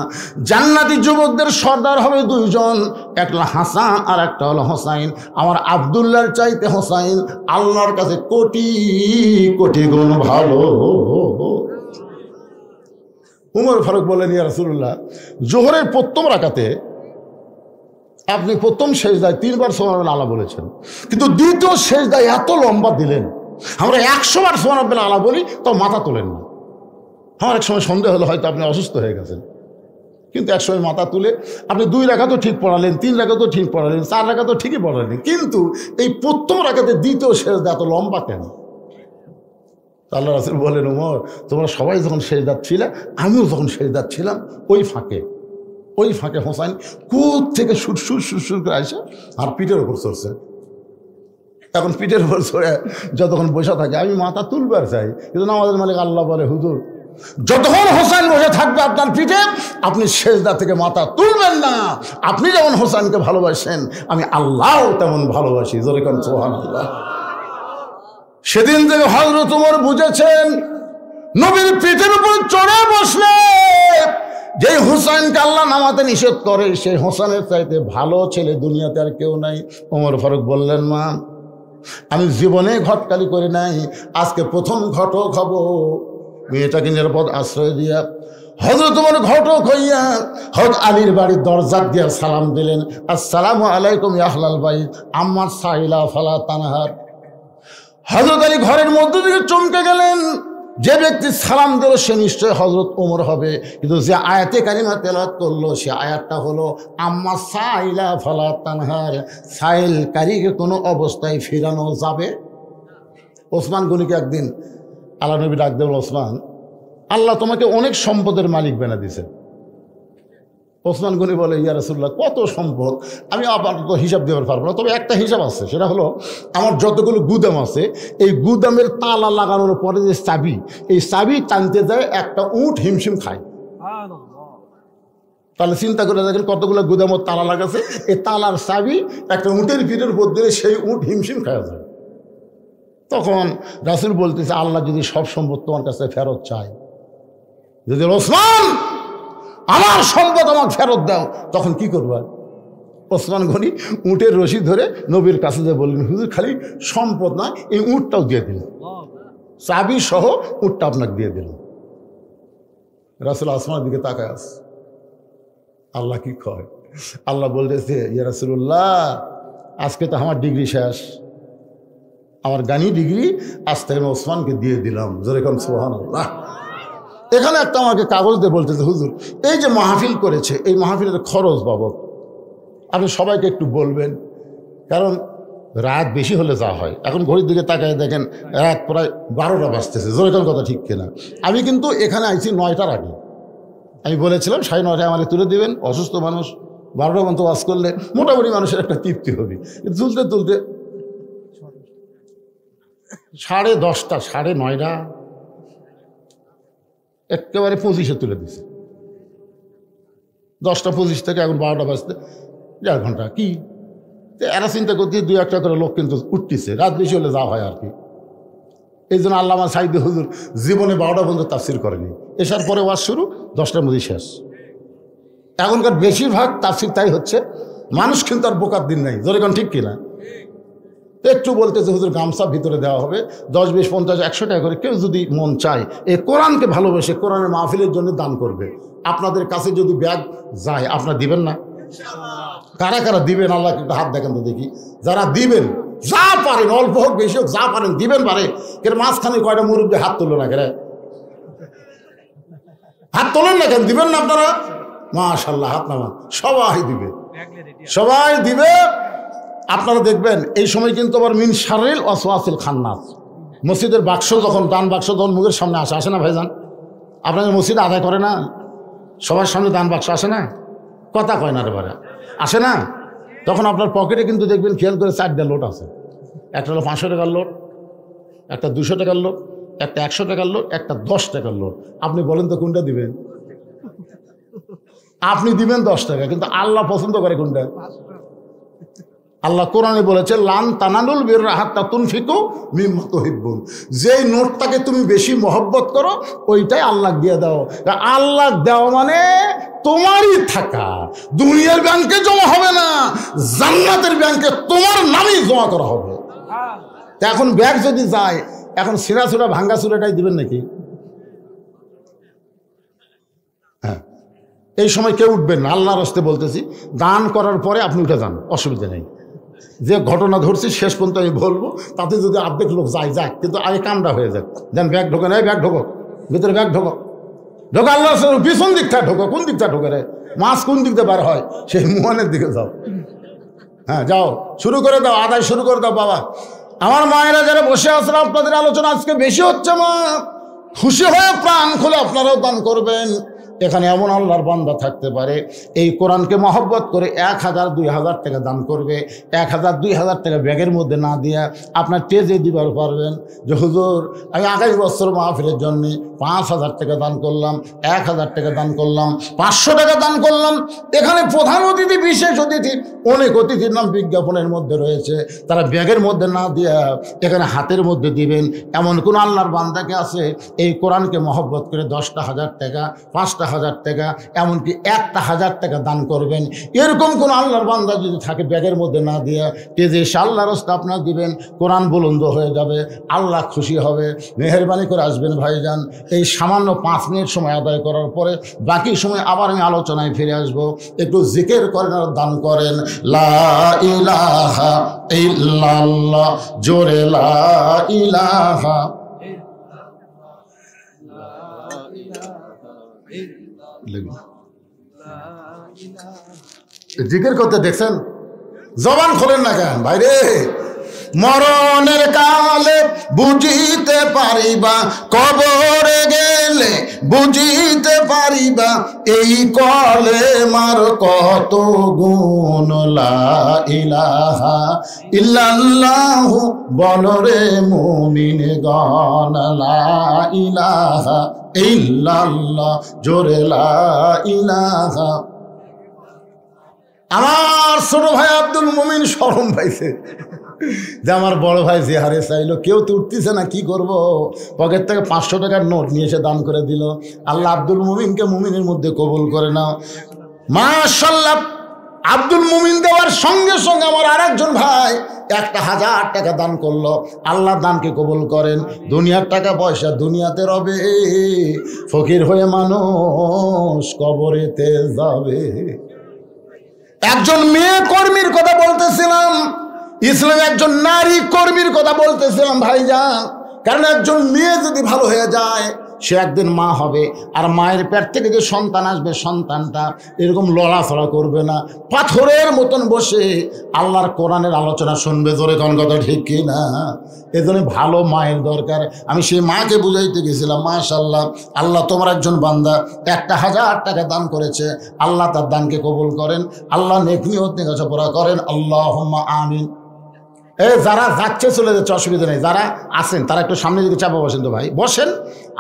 জান্নাতি যুবকদের সর্দার হবে 2 জন, একটা হাসান আর একটা হলো হোসাইন। আমার আব্দুল্লাহর চাইতে হোসাইন আল্লাহর কাছে কোটি কোটি গুণ ভালো। উমর ফারুক বললেন, ইয়া রাসূলুল্লাহ, জোহরের প্রথম রাকাতে আপনি প্রথম সেজদায় 3 বার সুবহানাল্লাহ আলা বলেছেন, কিন্তু দ্বিতীয় সেজদায় এত লম্বা দিলেন, আমরা 100 বার সুবহানাল্লাহ আলা বলি তো মাথা তোলেন না। আমার এক সময় সন্দেহ হলো হয়তো আপনি অসুস্থ হয়ে গেছেন, কিন্তু এক সময় মাথা তুলে আপনি 2 রাকাতও ঠিক পড়ালেন, 3 রাকাতও ঠিক পড়ালেন, 4 রাকাতও ঠিকই পড়ালেন, কিন্তু এই প্রথম রাকাতে দ্বিতীয় সেজদা এত লম্বা কেন? আল্লাহ রাসূল বলেন, ওমর, তোমরা সবাই যখন সেজদাত ছিলে, আমিও যখন সেজদাত ছিলাম, ওই ফাঁকে হোসাইন কুদ থেকে সুর করে আসে আর পিঠের উপর চড়ছে। এখন পিঠের উপর চড়ে যতক্ষণ বসে থাকে, আমি মাথা তুলবার চাই, কিন্তু আমাদের মালিক আল্লাহ বলে, হুজুর, যতক্ষণ হোসাইন বসে থাকবে আপনার পিঠে, আপনি সেজদা থেকে মাথা তুলবেন না। আপনি যেমন হোসাইনকে ভালোবাসেন, আমি আল্লাহও তেমন ভালোবাসি। জোরে কোন সুবহানাল্লাহ। সেদিন থেকে হযরত ওমর বুঝেছেন, নবীর পিঠের উপর চড়ে বসলে যে হোসেনকে আল্লাহ নামাতে নিষেধ করে, সেই হোসেনের চাইতে ভালো ছেলে দুনিয়াতে আর কেউ নাই। ওমর ফারুক বললেন, মা আমি জীবনে ঘটকালি করি নাই, আজকে প্রথম ঘটক হব। মেয়েটাকে নিরাপদ আশ্রয় দিয়া হযরত ওমর ঘটক হইয়া হযরত আলীর বাড়ির দরজা দিয়া সালাম দিলেন, আসসালামু আলাইকুম ইয়া আহলাল বাইত আম্মার সাইলা ফালা তানহার। হযরত আলী ঘরের মধ্য থেকে চমকে গেলেন, যে ব্যক্তি সালাম দিল সে নিশ্চয় হযরত ওমর হবে, কিন্তু যে আয়াতে কারিমা তেলাওয়াত করলো সে আয়াতটা হলো আম্মা সাইলা ফালা তানহার, সাইল কারীকে কোনো অবস্থায় ফিরানো যাবে। ওসমান গনিকে একদিন আল্লাহ নবী ডাক দেন, ওসমান, আল্লাহ তোমাকে অনেক সম্পদের মালিক বানা দিয়েছে। ওসমান গনি বলে, ইয়া রাসূলুল্লাহ, কত সম্পদ আমি আপাতত হিসাব দেওয়ার পারবো না, তবে একটা হিসাব আছে, সেটা হলো আমার যতগুলো গুদাম আছে, এই গুদামের তালা লাগানোর পরে যে চাবি, এই চাবি টানতে যায় একটা উট হিমশিম খায়। তাহলে চিন্তা করে দেখেন কতগুলো গুদামের তালা লাগাছে, এই তালার চাবি একটা উটের পিঠের উপর দিলে সেই উট হিমশিম খাওয়া যায়। তখন রাসূল বলতেছে, আল্লাহ যদি সব সম্পদ তোমার কাছে ফেরত চায়, যদি ওসমান আমার সম্পদ আমাকে ফেরত দাও, তখন কি করবা? ওসমান গনি উটের রশি ধরে নবীর কাছে যে বললেন, হুজুর, খালি সম্পদ না, এই উটটাও দিয়ে দিলেন, চাবি সহ উটটা আপনাকে দিয়ে দিলেন। রাসূল আসমানের দিকে তাকায় আছে, আল্লাহ কি কয়? আল্লাহ বলতেছে, ইয়া রাসূলুল্লাহ, আজকে তো আমার ডিগ্রি শেষ, আমার গানি ডিগ্রি আজ থেকে আমি ওসমানকে দিয়ে দিলাম। যেরকম সুবহানাল্লাহ। এখানে একটা আমাকে কাগজ দিয়ে বলতেছে, হুজুর, এই যে মাহফিল করেছে, এই মাহফিলের খরচ বাবদ আপনি সবাইকে একটু বলবেন, কারণ রাত বেশি হলে যা হয়, এখন ঘড়ির দিকে তাকায় দেখেন রাত প্রায় 12টা বাজতেছে। যেরকম কথা ঠিক কিনা? আমি কিন্তু এখানে আইছি 9টার আগে, আমি বলেছিলাম 9:30 আমাকে তুলে দিবেন, অসুস্থ মানুষ 12টা পর্যন্ত ওয়াজ করলে মোটামুটি মানুষের একটা তৃপ্তি হবে। তুলতে তুলতে 10:30, 9:30, একেবারে 25-এ তুলে দিছে। 10:25 থেকে এখন 12টা বাজতে 1.5 ঘন্টা। কি এরা চিন্তা করতে 2-1টা করে লোক কিন্তু উঠতেছে, রাত বেশি হলে যা হয় আর কি। এই জন্য আল্লামা সাঈদী হুজুর জীবনে 12টা পর্যন্ত তাফসির করেনি, এসার পরে ওয়াজ শুরু, 10টার মধ্যে শেষ। এখনকার বেশিরভাগ তাফসির তাই হচ্ছে, মানুষ কিন্তু আর বোকার দিন নাই। যেরকম ঠিক কিনা? একটু বলতেছে হুজুর গামছা ভিতরে দেওয়া হবে 10, 20, 50, 100 টাকা করে, কেউ যদি মন চায় এই কোরআনকে ভালোবেসে কোরআনের মাহফিলের জন্য দান করবে। আপনাদের কাছে যদি ব্যাগ যায় আপনারা দিবেন না? কারা কারা দিবেন আল্লাহকে একটু হাত দেখেন তো দেখি। যারা দিবেন, যা পারেন, অল্প হোক বেশি হোক, যা পারেন দিবেন পারে। এর মাঝখানে কয়টা মুরব্বী হাত তুললো না কেন? হাত তোলেন না কেন? দিবেন না আপনারা? মাশাআল্লাহ, হাত নামান। সবাই দিবে, সবাই দিবে। আপনারা দেখবেন এই সময় কিন্তু আবার মিন শাররিল ওয়াসওয়াসিল খান্নাস, মসজিদের বাক্স যখন, দান বাক্স যখন মুখের সামনে আসে না ভাইজান? আপনাদের মসজিদে আদায় করে না? সবার সামনে দান বাক্স আসে না? কথা কয় না রে বারে, আসে না? তখন আপনার পকেটে কিন্তু দেখবেন, খেয়াল করে 4টা লোট আছে। একটা হলো 500 টাকার লোট, একটা 200 টাকার লোট, একটা 100 টাকার লোট, একটা 10 টাকার লোট। আপনি বলেন তো কোনটা দিবেন? আপনি দিবেন 10 টাকা, কিন্তু আল্লাহ পছন্দ করে কোনটা? আল্লাহ কোরআনে বলেছে লান তানালুল বিররা হাত্তা তুনফিকু মিম্মা তুহিব্বুন। যেই নোটটাকে তুমি বেশি মহব্বত করো ওইটাই আল্লাহ দিয়ে দাও। আল্লাহ দেওয়া মানে তোমারই থাকা, দুনিয়ার ব্যাংকে জমা হবে না, জান্নাতের ব্যাংকে তোমার নামেই জমা করা হবে। এখন ব্যাগ যদি যায়, এখন ছিঁড়া ছুড়া ভাঙ্গা ছুড়াটাই দিবেন নাকি? হ্যাঁ, এই সময় কেউ উঠবেন না, আল্লাহর হস্তে বলতেছি। দান করার পরে আপনি উঠে যান, অসুবিধা নেই। যে ঘটনা ধরছি শেষ পর্যন্ত আমি বলবো, তাতে যদি অর্ধেক লোক যায় যাক, কিন্তু আগে কামটা হয়ে যাক। দেন ব্যাগ ঢোকে না, ব্যাগ ঢোকো ভিতরে, ব্যাগ ঢোকো, ঢোকো। আল্লাহ পিছন দিকটা ঢোকো। কোন দিকটা ঢোকে রে? মাছ কোন দিক দিয়ে বার হয়? সেই মুহানের দিকে যাও। হ্যাঁ, যাও, শুরু করে দাও, আদায় শুরু করে দাও। বাবা আমার মায়েরা যারা বসে আসলে, আপনাদের আলোচনা আজকে বেশি হচ্ছে। মা খুশি হয়ে প্রাণ খুলে আপনারাও দান করবেন। এখানে এমন আল্লাহর বান্দা থাকতে পারে এই কোরআনকে মহব্বত করে 1000, 2000 টাকা দান করবে। 1000, 2000 টাকা ব্যাগের মধ্যে না দিয়া আপনার টেজে দিবার পারবেন যে হুজুর আমি আগামী বছর মাহফিলের জন্যে 5000 টাকা দান করলাম, 1000 টাকা দান করলাম, 500 টাকা দান করলাম। এখানে প্রধান অতিথি, বিশেষ অতিথি, অনেক অতিথির নাম বিজ্ঞাপনের মধ্যে রয়েছে। তারা ব্যাগের মধ্যে না দিয়া এখানে হাতের মধ্যে দিবেন। এমন কোন আল্লাহর বান্দাকে আছে এই কোরআনকে মহব্বত করে 10,000 টাকা, 5,000 টাকা, এমনকি 1,000 টাকা দান করবেন? এরকম কোন আল্লাহর বান্দা যদি থাকে ব্যাগের মধ্যে না দিয়া তেজে এসে আল্লাহর রাস্তা আপনার দিবেন, কোরআন বুলন্দ হয়ে যাবে, আল্লাহ খুশি হবে। মেহেরবানি করে আসবেন ভাইজান। এই সামান্য 5 মিনিট সময় আদায় করার পরে বাকি সময় আবার আমি আলোচনায় ফিরে আসব। একটু জিকির করেন আর দান করেন। লা ইলাহা ইল্লাল্লাহ, জোরে লা ইলাহা। জিকির করতে দেখছেন? জবান খোলেন না কেন ভাইরে? মরণের কালে বুঝিতে পারিবা, কবরে গেলে বুঝিতে পারিবা, এই কলেমার কত গুণ। লা ইলাহা ইল্লাল্লাহু বলরে মুমিনগণ, লা ইলাহা ইল্লাল্লাহ, জোরে লা ইলাহা। আমার ছোট ভাই আব্দুল মুমিন শরম পাইছে যে আমার বড় ভাই যে হারে চাইলো, কেউ তো উঠতেছে না, কি করব? পকেট থেকে 500 টাকার নোট নিয়ে এসে দান করে দিল। আল্লাহ আব্দুল মুমিনকে মুমিনের মধ্যে কবুল করে নাও। মাশাআল্লাহ। আব্দুল মুমিন দেওয়ার সঙ্গে সঙ্গে আমার আরেকজন ভাই 1,000 টাকা দান করলো। আল্লাহ দানকে কবুল করেন। দুনিয়ার টাকা পয়সা দুনিয়াতে রবে, ফকির হয়ে মানুষ কবরেতে যাবে। একজন মেয়ে কর্মীর কথা বলতেছিলাম, ইসলাম একজন নারী কর্মীর কথা বলতেছিলাম ভাইজান। কারণ একজন মেয়ে যদি ভালো হয়ে যায় সে একদিন মা হবে, আর মায়ের পেট থেকে যে সন্তান আসবে সন্তানটা এরকম লড়াচড়া করবে না, পাথরের মতন বসে আল্লাহর কোরআনের আলোচনা শুনবে। জোরে কোন কথা ঠিক কি না? এজন্য ভালো মায়ের দরকার। আমি সেই মাকে বুঝাইতে গেছিলাম। মাশাআল্লাহ, আল্লাহ তোমার একজন বান্দা 1,000 টাকা দান করেছে, আল্লাহ তার দানকে কবুল করেন, আল্লাহ নেক নিয়ত নেকাশা করেন। আল্লাহুম্মা আমিন। যারা যাচ্ছে চলে যাচ্ছে অসুবিধা নেই, যারা আছেন তারা একটু সামনের দিকে চাপা বসেন তো ভাই, বসেন।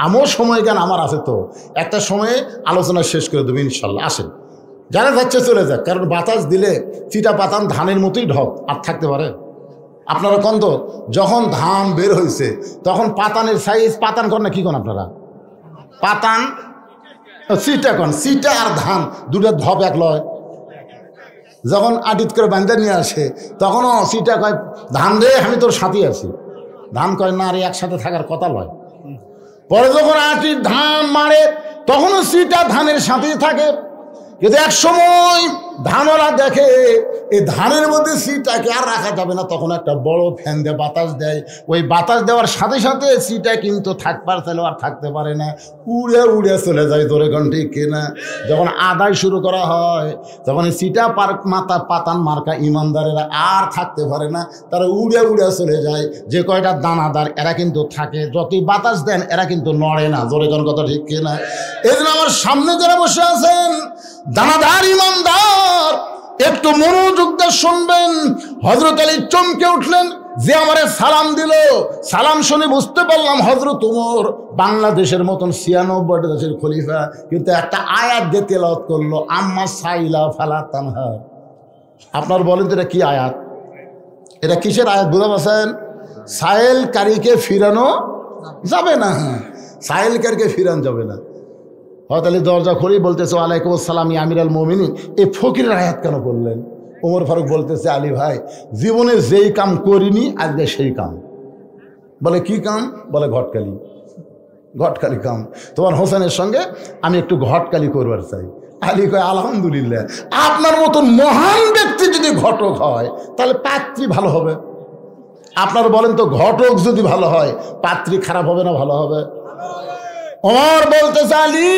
আমার সময় জ্ঞান আমার আছে তো, একটা সময়ে আলোচনা শেষ করে দেবো ইনশাল্লাহ। আসেন, যারা যাচ্ছে চলে যাক, কারণ বাতাস দিলে চিটা পাতান ধানের মতোই ঢক আর থাকতে পারে। আপনারা কন তো, যখন ধান বের হয়েছে তখন পাতানের সাইজ, পাতান কন না কি কন আপনারা? পাতান চিটা কন, চিটা আর ধান দুটা ধপ এক লয়। যখন আটিত করে বান্ধে নিয়ে আসে তখনও সিটা কয় ধান রে আমি তোর সাথে আছি। ধান কয় না রে একসাথে থাকার কথা লয়। পরে যখন আটির ধান মারে তখনও সিটা ধানের সাথেই থাকে। কিন্তু এক সময় ধানওয়ালা দেখে এই ধানের মধ্যে সিটাকে আর রাখা যাবে না, তখন একটা বড় ফ্যান দিয়ে বাতাস দেয়। ওই বাতাস দেওয়ার সাথে সাথে সিটা কিন্তু থাকবার চাইলেও আর থাকতে পারে না, উড়ে উড়ে চলে যায়। ধরে কোন ঠিক কিনা? যখন আদায় শুরু করা হয় তখন এই সিটা পাতান মার্কা ইমানদারেরা আর থাকতে পারে না, তারা উড়ে উড়ে চলে যায়। যে কয়টা দানাদার এরা কিন্তু থাকে, যতই বাতাস দেন এরা কিন্তু নড়ে না। ধরে কোন কথা ঠিক কিনা? এই জন্য আমার সামনে যারা বসে আছেন দানাদার ইমানদার, একটু মনোযোগ দিয়ে শুনবেন। হযরত আলী চমকে উঠলেন যে আমারে সালাম দিল। সালাম শুনে বুঝতে পারলাম হযরত ওমর বাংলাদেশের মতন 96 দেশের খলিফা, কিন্তু একটা আয়াত দিয়ে তেলাওয়াত করলো, আম্মা সাইলা ফালা তানহার। আপনার বলেন তো এটা কি আয়াত? এটা কিসের আয়াত বুঝতে পারছেন? সায়েলকারীকে ফিরানো যাবে না, সায়েলকারীকে ফিরানো যাবে না। হযরত আলী দরজা খুলেই বলতেছে ওয়ালাইকুম আসসালাম ইয়া আমিরাল মুমিনিন। এই ফকিরের আয়াত কেন করলেন? ওমর ফারুক বলতেছে আলী ভাই জীবনে যেই কাম করিনি আজকে সেই কাম। বলে কি কাম? বলে ঘটকালি, ঘটকালি কাম। তোমার হোসেনের সঙ্গে আমি একটু ঘটকালি করবার চাই। আলী কয় আলহামদুলিল্লাহ, আপনার মতন মহান ব্যক্তি যদি ঘটক হয় তাহলে পাত্রী ভালো হবে। আপনার বলেন তো ঘটক যদি ভালো হয় পাত্রী খারাপ হবে না ভালো হবে? ওমর বলতেছে আলী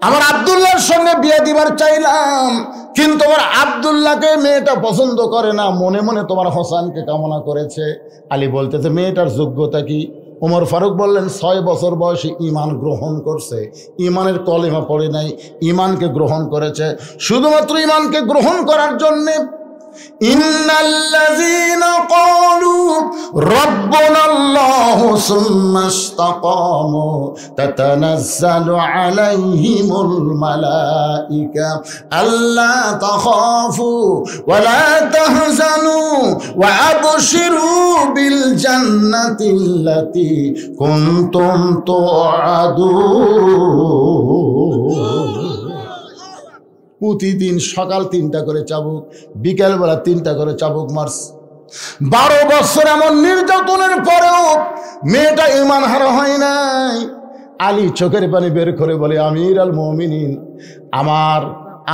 আমার আব্দুল্লাহর সঙ্গে বিয়ে দিবার চাইলাম, কিন্তু আমার আব্দুল্লাহকে মেয়েটা পছন্দ করে না, মনে মনে তোমার হোসেনকে কামনা করেছে। আলী বলতেছে মেয়েটার যোগ্যতা কি? ওমর ফারুক বললেন 6 বছর বয়সে ঈমান গ্রহণ করছে, ঈমানের কলেমা পড়ে নাই, ঈমানকে গ্রহণ করেছে। শুধুমাত্র ঈমানকে গ্রহণ করার জন্যে ইন্নাল্লাযীনা ক্বালু রাব্বুনাল্লাহু সুম্মা ইসতাকামু তাতানাজ্জালু আলাইহিমুল মালায়েকা আল্লা তাখাফু ওয়া লা তাহজানু ওয়া আবশিরু বিল জান্নাতিল্লাতী কুনতুম তুআদুন। প্রতিদিন সকাল 3টা করে চাবুক, বিকেলবেলা 3টা করে চাবুক মারছে। 12 বছর এমন নির্যাতনের পরেও মেয়েটা ঈমান হারা হয় নাই। আলী চোখের পানি বের করে বলে আমির আল মুমিনিন,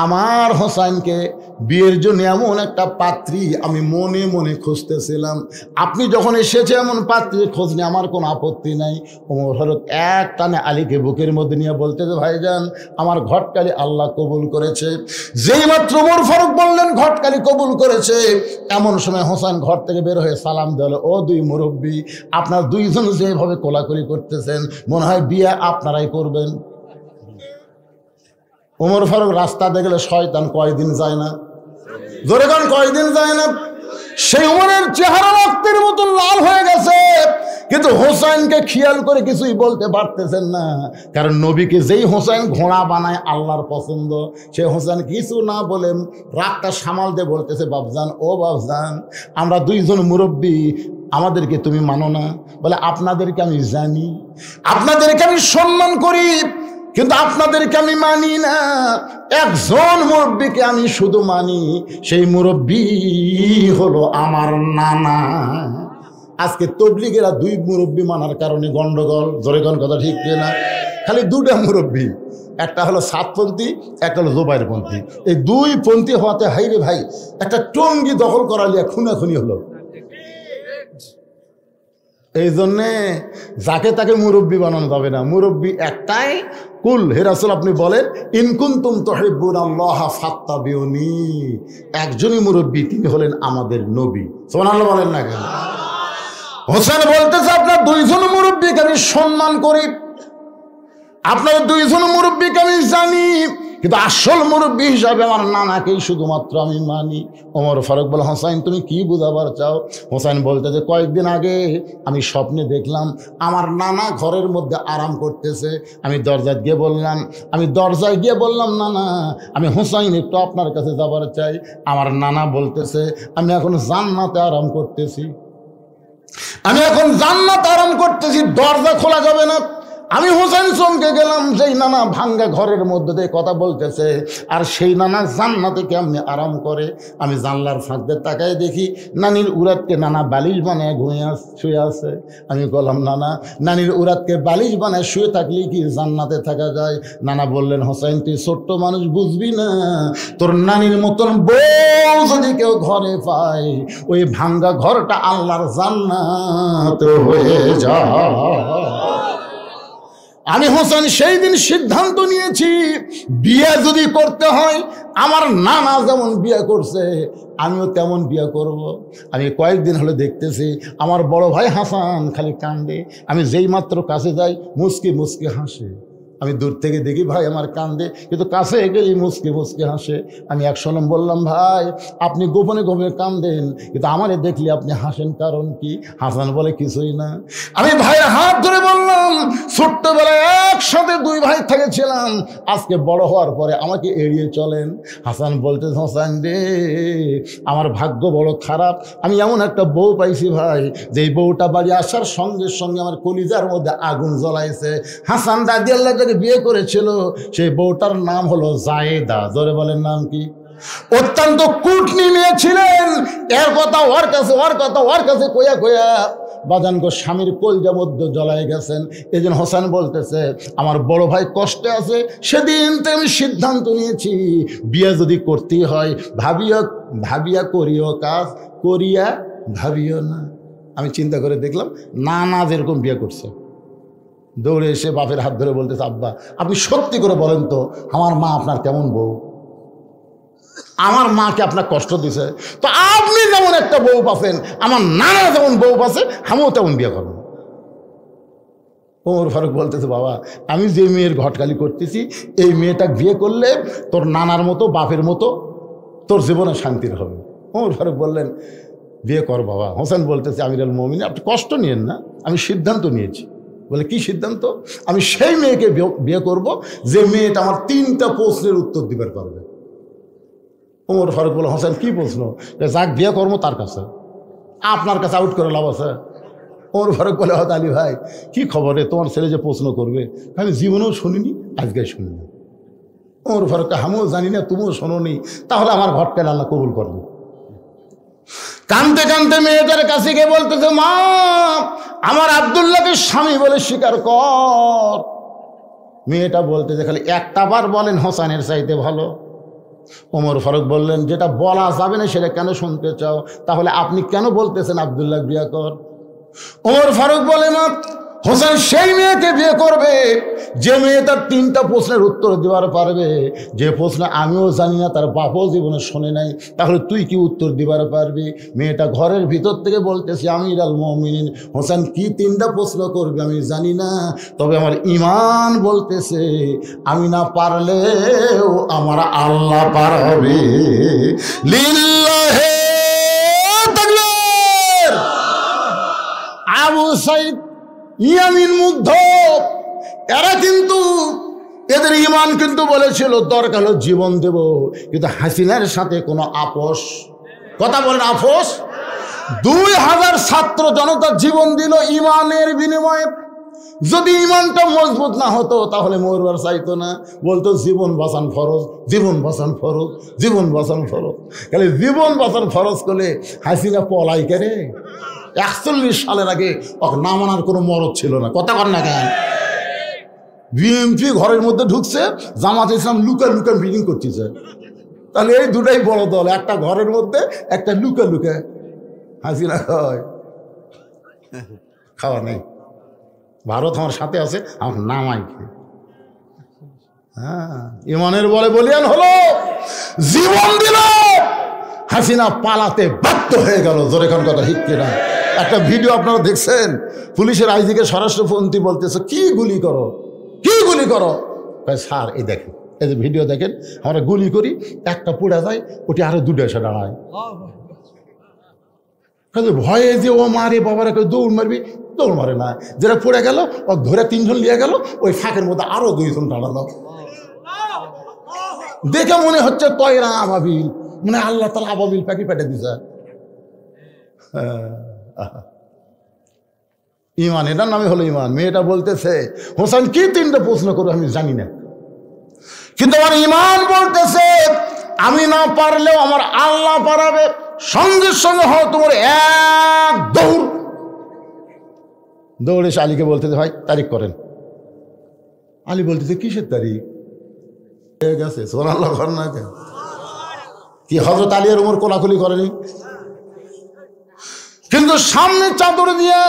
আমার হোসেনকে বিয়ের জন্য এমন একটা পাত্রী আমি মনে মনে খুঁজতেছিলাম, আপনি যখন এসেছে এমন পাত্রী খোঁজ নিয়ে আমার কোনো আপত্তি নাই। ওমর ফারুক এক টানে আলীকে বুকের মধ্যে নিয়ে বলতেছে ভাইজান আমার ঘটকালি আল্লাহ কবুল করেছে। যেই মাত্র ওমর ফারুক বললেন ঘটকালি কবুল করেছে, এমন সময় হোসেন ঘর থেকে বের হয়ে সালাম দিল, ও দুই মুরব্বী আপনার দুইজন যেভাবে কোলাকুলি করতেছেন মনে হয় বিয়ে আপনারাই করবেন। ওমর ফারুক রাস্তা দেখলে শয়তান কয়দিন যায় না, জোরে গান কয়দিন যায় না। সেই ওমরের চেহারা রক্তের মতন লাল হয়ে গেছে, কিন্তু হোসেনকে খেয়াল করে কিছুই বলতে পারতেছেন না, কারণ নবীকে যেই হোসেন ঘোড়া বানায় আল্লাহর পছন্দ, সে হোসেন কিছু না বলে রাগটা সামাল দিয়ে বলতেছে বাবজান ও বাবজান আমরা দুইজন মুরব্বী, আমাদেরকে তুমি মানো না? বলে আপনাদেরকে আমি জানি, আপনাদেরকে আমি সম্মান করি, কিন্তু আপনাদেরকে আমি মানি না। একজন মুরব্বীকে আমি শুধু মানি, সেই মুরব্বী হলো আমার নানা। আজকে তবলিগেরা 2 মুরব্বী মানার কারণে গন্ডগোল। জোরে কোন কথা ঠিক না? খালি 2টা মুরব্বী, একটা হলো সাতপন্থী, একটা হলো জোবাইরপন্থী। এই 2 পন্থী হওয়াতে হাইরে ভাই একটা টঙ্গি দখল করা লিয়া খুনাখুনি হলো। এই জন্যে যাকে তাকে মুরব্বী বানানো যাবে না, মুরব্বী একটাই। কুল হে রাসূল আপনি বলেন ইন কুনতুম তুহিব্বুনাল্লাহ ফাত্তাবিউনি, একজনই মুরব্বী, তিনি হলেন আমাদের নবী। সুবহানাল্লাহ বলেন না কেন? হোসেন বলতেছে আপনার 2জন মুরব্বীকে আমি সম্মান করি, আপনার 2জন মুরব্বীকে আমি জানি, কিন্তু আসল মুরব্বী হিসাবে আমার নানাকেই শুধুমাত্র আমি মানি। ওমর ফারুক বলে হোসেন তুমি কি বুঝাবার চাও? হোসেন বলতে যে কয়েকদিন আগে আমি স্বপ্নে দেখলাম আমার নানা ঘরের মধ্যে আরাম করতেছে, আমি দরজায় গিয়ে বললাম নানা আমি হোসেন একটু আপনার কাছে যাবার চাই। আমার নানা বলতেছে আমি এখন জান্নাতে আরাম করতেছি, দরজা খোলা যাবে না। আমি হোসেন চমকে গেলাম, যেই নানা ভাঙ্গা ঘরের মধ্যে দিয়ে কথা বলতেছে, আর সেই নানা জান্নাতে কেমনি আরাম করে। আমি জানলার ফাঁক দিয়ে তাকাই দেখি নানির উরাতকে নানা বালিশ বানায় শুয়ে আছে। আমি বললাম, নানা, নানির উরাতকে বালিশ বানায় শুয়ে থাকলে কি জান্নাতে থাকা যায়? নানা বললেন, হোসেন তুই ছোট্ট মানুষ, বুঝবি না, তোর নানির মতন বউ যদি কেউ ঘরে পায়, ওই ভাঙ্গা ঘরটা আল্লাহর জান্নাত হয়ে যায়। আমি হোসেন সেই দিন সিদ্ধান্ত নিয়েছি, বিয়ে যদি করতে হয়, আমার নানা যেমন বিয়ে করছে আমিও তেমন বিয়ে করব। আমি কয়েকদিন হলে দেখতেছি আমার বড় ভাই হাসান খালি কান্দে। আমি যেই মাত্র কাছে যাই মুচকি মুচকি হাসে। আমি দূর থেকে দেখি ভাই আমার কান্দে, কিন্তু কাছে গেলেই মুচকি মুচকি হাসে। আমি এক সময় বললাম, ভাই আপনি গোপনে গোপনে কান্দেন, কিন্তু আমারে দেখলে আপনি হাসেন, কারণ কি? হাসান বলে, কিছুই না। আমি ভাইয়ের হাত ধরে বললাম, ছোট্টবেলায় একসাথে দুই ভাই থেকেছিলাম, আজকে বড় হওয়ার পরে আমাকে এড়িয়ে চলেন। হাসান বলতে, হোসেন রে, আমার ভাগ্য বড় খারাপ, আমি এমন একটা বউ পাইছি ভাই, যেই বউটা বাড়ি আসার সঙ্গে সঙ্গে আমার কলিজার মধ্যে আগুন জ্বলাইছে। হাসান রাদিয়াল্লাহু আনহু বিয়ে করেছিল, সেই বউটার নাম হলো জায়েদা। জোরে বলেন, নাম কি? অত্যন্ত কুটনি মেয়ে ছিলেন। এর কথা ওর কাছে, ওর কথা ওর কাছে কইয়া কইয়া বাজান গো স্বামীর কলজা মধ্যে জ্বলাই গেছেন। এই জন্য হোসেন বলতেছে, আমার বড় ভাই কষ্টে আছে, সেদিন তো আমি সিদ্ধান্ত নিয়েছি, বিয়ে যদি করতেই হয় ভাবিয়া ভাবিয়া করিও কাজ, করিয়া ভাবিও না। আমি চিন্তা করে দেখলাম নানা যেরকম বিয়ে করছে, দৌড়ে এসে বাপের হাত ধরে বলতেছে, আব্বা আপনি সত্যি করে বলেন তো, আমার মা আপনার কেমন বউ? আমার মাকে আপনার কষ্ট দিছে, তো আপনি যেমন একটা বউ পাচ্ছেন, আমার নানা যেমন বউ পাচ্ছে, আমিও তেমন বিয়ে করবো। ওমর ফারুক বলতেছে, বাবা আমি যে মেয়ের ঘটকালি করতেছি, এই মেয়েটা বিয়ে করলে তোর নানার মতো বাপের মতো তোর জীবনে শান্তির হবে। ওমর ফারুক বললেন, বিয়ে কর বাবা। হোসেন বলতেছে, আমিরুল মুমিনিন আপনি কষ্ট নিয়েন না, আমি সিদ্ধান্ত নিয়েছি। বলে, কি সিদ্ধান্ত? আমি সেই মেয়েকে বিয়ে করব যে মেয়েটা আমার 3টা প্রশ্নের উত্তর দিবার পারবে। ওমর ফারুক বলে, হোসেন কি প্রশ্ন? যাক বিয়ে করবো তার কাছে, আপনার কাছে আউট করে লাভ আছে? ওমর ফারুক বলে, হয়তো আলী ভাই কি খবরে, তোমার ছেলে যে প্রশ্ন করবে আমি জীবনেও শুনিনি, আজকে শুনিনি। ওমর ফারুক, আমিও জানি না, তুমিও শোনোনি, তাহলে আমার ঘটকে আল্লাহ কবুল করবে। কানতে কানতে মেয়েটার কাছে গিয়ে বলতেছে, মা আমার আব্দুল্লাহকে স্বামী বলে স্বীকার কর। মেয়েটা বলতেছে, খালি একটা বার বলেন হোসেনের চাইতে ভালো। ওমর ফারুক বললেন, যেটা বলা যাবে না সেটা কেন শুনতে চাও? তাহলে আপনি কেন বলতেছেন আব্দুল্লাহ বিয়ে কর? ওমর ফারুক বলে, মা হোসেন সেই মেয়েকে বিয়ে করবে যে মেয়ে তার 3টা প্রশ্নের উত্তর দেওয়ার পারবে, যে প্রশ্ন আমিও জানি না, তার বাপও জীবনে শোনে নাই, তাহলে তুই কি উত্তর দিবার পারবি? মেয়েটা ঘরের ভিতর থেকে বলতেছে, আমিরুল মুমিনিন হোসেন কি 3টা প্রশ্ন করবে আমি জানি না, তবে আমার ঈমান বলতেছে আমি না পারলেও আমার আল্লাহ পারবে। লিল্লাহি তাকবীর। আবু সাইদ ইয়ামিন মুগ্ধ, এরা কিন্তু এদের ঈমান কিন্তু বলেছিল দরকার হলো জীবন দেব, কিন্তু হাসিনার সাথে কোনো আপোষ, কথা বলেন আপোষ, 2000 ছাত্র জনতা জীবন দিল ঈমানের বিনিময়ে। যদি ঈমানটা মজবুত না হতো তাহলে মরবার চাইতো না, বলতো জীবন বাঁচান ফরজ, জীবন বাঁচান ফরজ, জীবন বাঁচান ফরজ। খালি জীবন বাঁচান ফরজ করলে হাসিনা পলাই কেরে। 41 সালের আগে ওকে না মানার কোনো মরদ ছিল না, কথা কর না কেন? বিএনপি ঘরের মধ্যে ঢুকছে, জামাত ইসলাম লুকা লুকা মিটিং করতেছে। তাহলে এই দুটাই বড় দল, একটা ঘরের মধ্যে, একটা লুকা লুকা। হাসিনা খাওয়ায়, খাওয়া নেই। ভারত আমার সাথে আছে, আমার নামাই খেয়ে। হ্যাঁ, ইমানের বলে বলিয়ান হলো, জীবন দিল, হাসিনা পালাতে বাধ্য হয়ে গেল। জোরে কোন কথা ঠিক কিনা? একটা ভিডিও আপনারা দেখছেন, পুলিশের আইজিকে স্বরাষ্ট্রমন্ত্রী বলতেছে, কি গুলি করো, কি গুলি করো? স্যার এই দেখেন, এই যে ভিডিও দেখেন, আমরা গুলি করি, একটা পুড়ে যায়, ওটি আরো 2টা এসে দাঁড়ায়। ভয়ে যে ও মারে বাবারা, দৌড় মারবি, দৌড় মারে না। যেটা পড়ে গেল ও ধরে 3 জন নিয়ে গেল, ওই ফাঁকের মধ্যে আরো 2 জন দাঁড়ালো। দেখে মনে হচ্ছে তয়রা আবাবিল, মানে আল্লাহ তাআলা আবাবিল পাখি পেটে দিছে। ইমান, এটার নামে হলো ইমান। মেয়েটা বলতেছে হোসেন কি তিনটা প্রশ্ন করো আমি জানি না, কিন্তু আমার ইমান বলতেছে আমি না পারলেও আমার আল্লাহ পারাবে। সঙ্গে সঙ্গে হয় তোমার এক দৌড়ে এসে আলীকে বলতেছে ভাই তারিখ করেন। আলী বলতেছে কিসের তারিখ? হয়ে গেছে সুবহানাল্লাহ না কেন? কি হযরত আলী আর ওমর কোলাকুলি করেনি? কিন্তু সামনে চাদর দিয়ে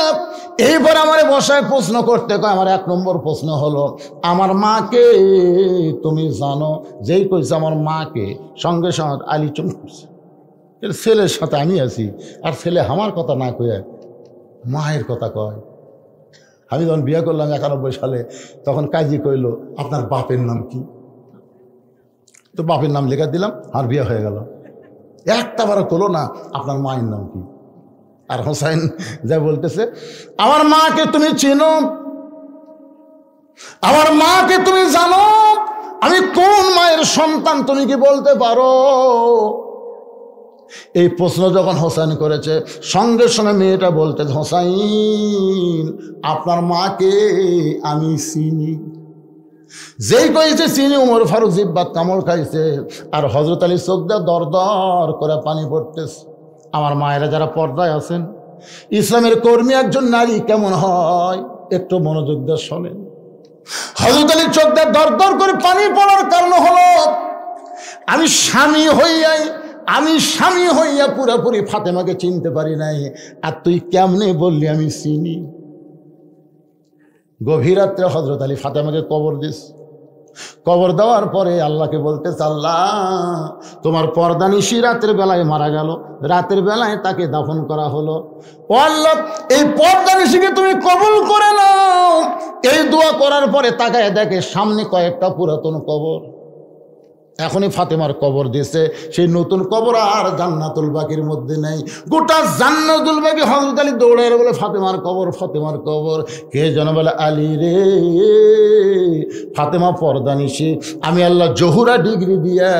এইবার আমার বসায় প্রশ্ন করতে কয়। আমার এক নম্বর প্রশ্ন হলো আমার মাকে তুমি জানো? যেই কইছে আমার মাকে, সঙ্গে সঙ্গে আলী চুপ করছে। ছেলের সাথে আমি আছি আর ছেলে আমার কথা না কয়ে মায়ের কথা কয়। আমি যখন বিয়ে করলাম 91 সালে, তখন কাজী কইল আপনার বাপের নাম কি? তো বাপের নাম লেখা দিলাম, আর বিয়ে হয়ে গেল। একটা বারো করলো না আপনার মায়ের নাম কি? আর হোসাইন যা বলতেছে আমার মাকে তুমি চিনো? আমার মাকে তুমি জানো? আমি কোন মায়ের সন্তান তুমি কি বলতে পারো? এই প্রশ্ন যখন হোসেন করেছে, সঙ্গে সঙ্গে মেয়েটা বলতে হোসাইন আপনার মাকে আমি চিনি। যেই কইছে চিনি, উমর ফারুক জিব্বাত কামড় খাইছে আর হযরত আলী চোখ দিয়ে দর দর করে পানি পড়তেছে। আমার মায়েরা যারা পর্দায় আছেন, ইসলামের কর্মী একজন নারী কেমন হয় একটু মনোযোগ দিয়ে শোনেন। হযরত আলীর চোখ দিয়ে দর দর করে পানি পড়ার কারণ হলো আমি স্বামী হইয়া পুরোপুরি ফাতেমাকে চিনতে পারি নাই, আর তুই কেমনে বললি আমি চিনি? গভীর রাত্রে হযরত আলী ফাতেমাকে কবর দিস। কবর দেওয়ার পরে আল্লাহকে বলতেছে আল্লাহ তোমার পর্দানিশী রাতের বেলায় মারা গেল, রাতের বেলায় তাকে দাফন করা হলো। ও আল্লাহ এই পর্দানিশীকে তুমি কবুল করে নাও। এই দোয়া করার পরে তাকায় দেখে সামনে কয়েকটা পুরাতন কবর। এখনই ফাতেমার কবর দিয়েছে, সেই নতুন কবর আর জান্নাতুল বাকির মধ্যে নেই। গোটা জান্নাতুল বাকি হযরত আলী দৌড়ে বলে ফাতেমার কবর, ফাতেমার কবর। কে যেন বলে আলী রে ফাতেমা পর্দানিশী, আমি আল্লাহ জহুরা ডিগ্রি দিয়া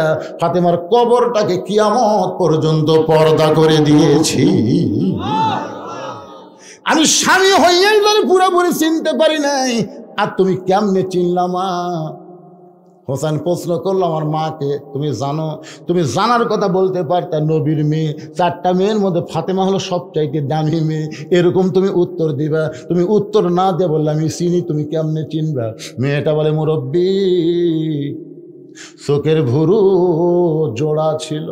ফাতেমার কবরটাকে কিয়ামত পর্যন্ত পর্দা করে দিয়েছি। আমি স্বামী হইয়াই ধরে পুরোপুরি চিনতে পারি নাই, আর তুমি কেমনে চিনলামা? হোসেন প্রশ্ন করলো আমার মাকে তুমি জানো? তুমি জানার কথা বলতে পারতা, নবীর মেয়ে, 4টা মেয়ের মধ্যে ফাতেমা হলো সবচাইতে দামি মেয়ে, এরকম তুমি উত্তর দিবা। তুমি উত্তর না দিয়ে বললে আমি চিনি, তুমি কেমনে চিনবা? মেয়েটা বলে মুরব্বী চোখের ভুরু জোড়া ছিল,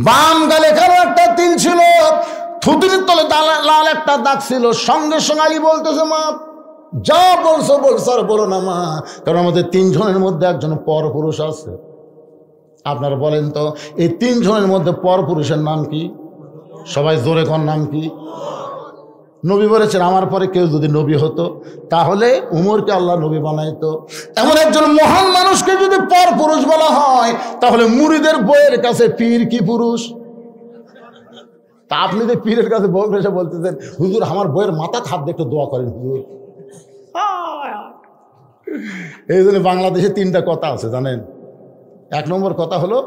বাম গালে কালো একটা তিল ছিল, থুতুনির তলে লাল একটা দাগ ছিল। সঙ্গে সঙ্গে আলী বলতেছে মা যা বলছো আর বলো না মা, কারণ আমাদের 3 জনের মধ্যে একজন পর পুরুষ আছে। আপনারা বলেন তো এই 3 জনের মধ্যে পর পুরুষের নাম কি? সবাই জোরে কোন নাম কি? নবী বলেছেন আমার পরে কেউ যদি নবী হতো তাহলে উমরকে আল্লাহ নবী বানাইতো। এমন একজন মহান মানুষকে যদি পর পুরুষ বলা হয়, তাহলে মুরিদের বইয়ের কাছে পীর কি পুরুষ? তা আপনি যে পীরের কাছে বই এসে বলতেছেন হুজুর আমার বইয়ের মাথা হাত দিয়ে একটু দোয়া করেন হুজুর। এই জন্য বাংলাদেশে 3টা কথা আছে জানেন। 1 নম্বর কথা হলো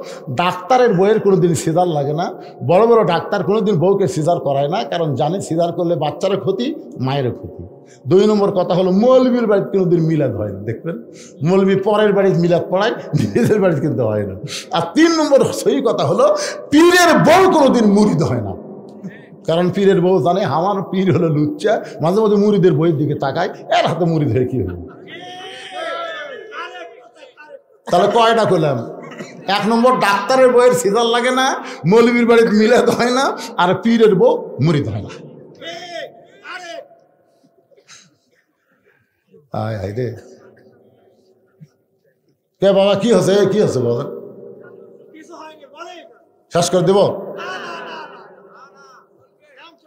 ডাক্তারের বইয়ের কোনোদিন সিজার লাগে না। বড় বড় ডাক্তার কোনোদিন বউকে সিজার করায় না, কারণ জানে সিজার করলে বাচ্চারও ক্ষতি, মায়েরও ক্ষতি। 2 নম্বর কথা হলো মৌলবীর বাড়িতে কোনোদিন মিলাদ হয় না। দেখবেন মৌলবী পরের বাড়িতে মিলাদ পড়ায়, নিজেদের বাড়িতে কিন্তু হয় না। আর 3 নম্বর সহি কথা হলো পীরের বউ কোনোদিন মুরিদ হয় না, কারণ পীরের বউ জানে আমার পীর হলো লুচ্চা, মাঝে মাঝে মুরিদের বইয়ের দিকে তাকায়, এর হাতে মুরিদ হয়ে কি হলো? তাহলে কয়টা করলাম? 1 নম্বর ডাক্তারের বইয়ের সিজার লাগে না, মৌলবীর বাড়িতে মিলাদ হয় না, আর পীরের বউ মুরিদ হয় না। আয় হায় রে, কে বাবা কি হচ্ছে? কি হচ্ছে বাবা? শেষ করে দেব